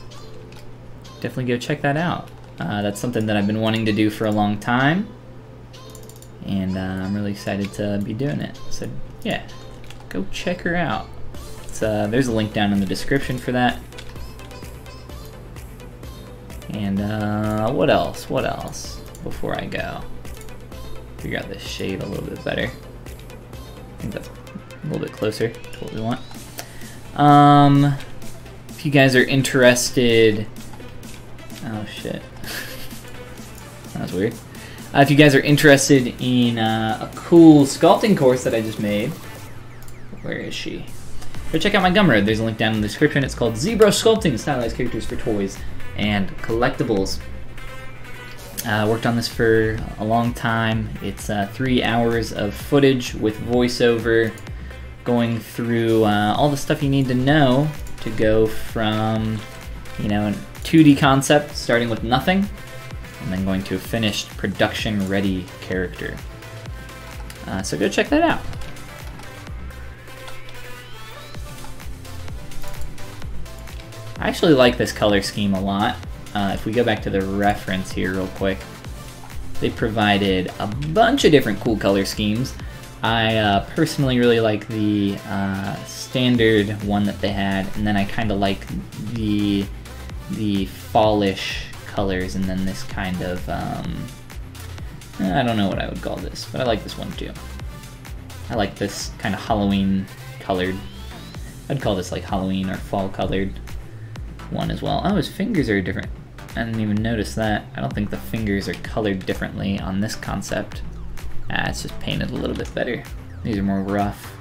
definitely go check that out. That's something that I've been wanting to do for a long time, and I'm really excited to be doing it. So yeah, go check her out. There's a link down in the description for that. And what else? What else? Before I go, figure out this shade a little bit better. I think that's a little bit closer to what we want. If you guys are interested, oh shit, that was weird. If you guys are interested in a cool sculpting course that I just made, where is she? Go check out my Gumroad. There's a link down in the description. It's called ZBrush Sculpting, Stylized Characters for Toys and Collectibles. Worked on this for a long time. It's 3 hours of footage with voiceover, going through all the stuff you need to know to go from, you know, a 2D concept, starting with nothing, and then going to a finished production-ready character. So go check that out. I actually like this color scheme a lot. If we go back to the reference here real quick, they provided a bunch of different cool color schemes. I personally really like the standard one that they had, and then I kind of like the fallish colors, and then this kind of, I don't know what I would call this, but I like this one too. I like this kind of Halloween colored. I'd call this like Halloween or fall colored one as well. Oh, his fingers are different. I didn't even notice that. I don't think the fingers are colored differently on this concept. It's just painted a little bit better. These are more rough.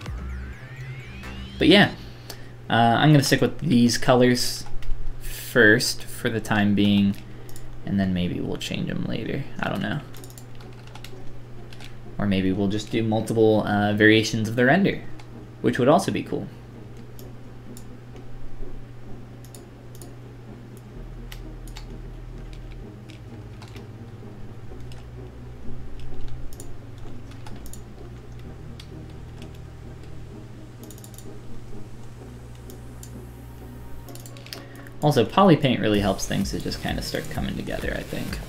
But yeah, I'm gonna stick with these colors first for the time being, and then maybe we'll change them later. I don't know. Or maybe we'll just do multiple variations of the render, which would also be cool. Also, poly paint really helps things to just kind of start coming together, I think.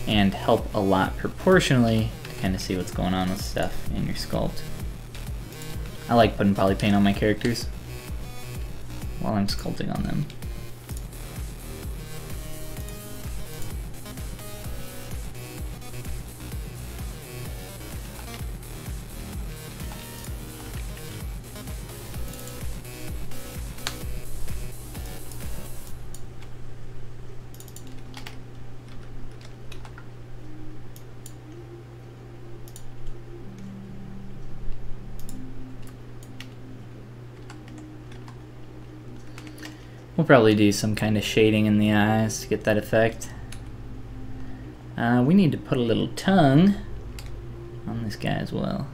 And help a lot proportionally to kind of see what's going on with stuff in your sculpt. I like putting poly paint on my characters while I'm sculpting on them. We'll probably do some kind of shading in the eyes to get that effect. We need to put a little tongue on this guy as well.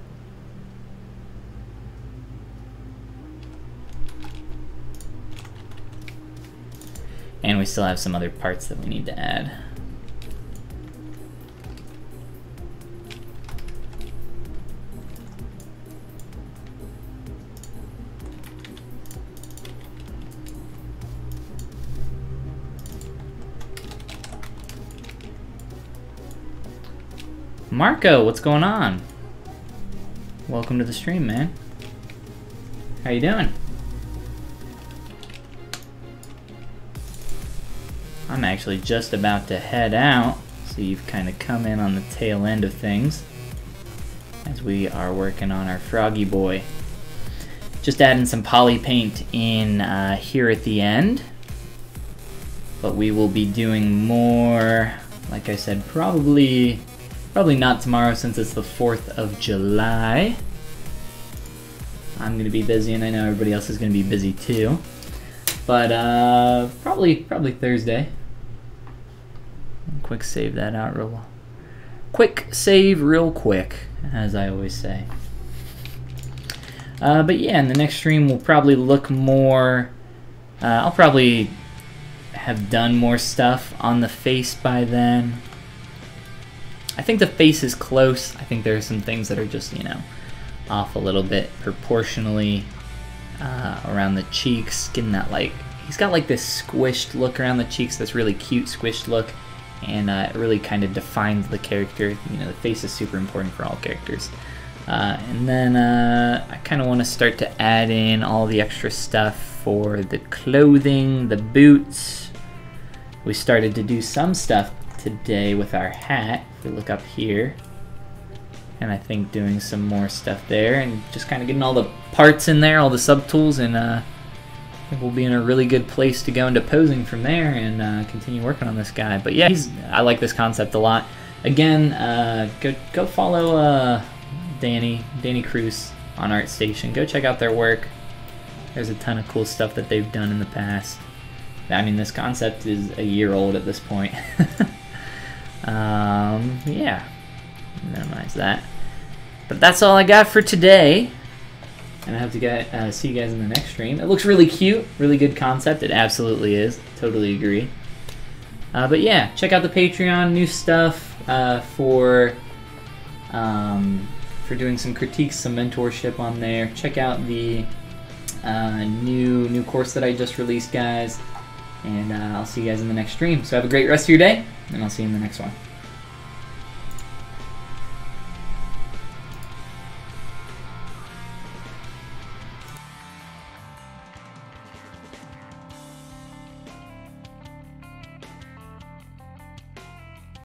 And we still have some other parts that we need to add. Marco, what's going on? Welcome to the stream, man. How you doing? I'm actually just about to head out, so you've kind of come in on the tail end of things as we are working on our Froggy Boy. Just adding some poly paint in here at the end, but we will be doing more, like I said, probably not tomorrow since it's the 4th of July. I'm going to be busy, and I know everybody else is going to be busy too. But probably Thursday. Quick save that out real. Quick save real quick, as I always say. But yeah, in the next stream we'll probably look more. I'll probably have done more stuff on the face by then. I think the face is close. I think there are some things that are just, you know, off a little bit proportionally around the cheeks. Getting that, like, he's got like this squished look around the cheeks, this really cute squished look, and it really kind of defines the character. You know, the face is super important for all characters. And then I kind of want to start to add in all the extra stuff for the clothing, the boots. We started to do some stuff today with our hat, if we look up here, and I think doing some more stuff there and just kind of getting all the parts in there, all the subtools, and I think we'll be in a really good place to go into posing from there and continue working on this guy. But yeah, I like this concept a lot. Again, go follow Danny Cruz on ArtStation. Go check out their work. There's a ton of cool stuff that they've done in the past. I mean, this concept is a year old at this point. Yeah, minimize that. But that's all I got for today. And I hope to see you guys in the next stream. It looks really cute, really good concept. It absolutely is. Totally agree. But yeah, check out the Patreon. New stuff for doing some critiques, some mentorship on there. Check out the new course that I just released, guys. And I'll see you guys in the next stream. So have a great rest of your day, and I'll see you in the next one.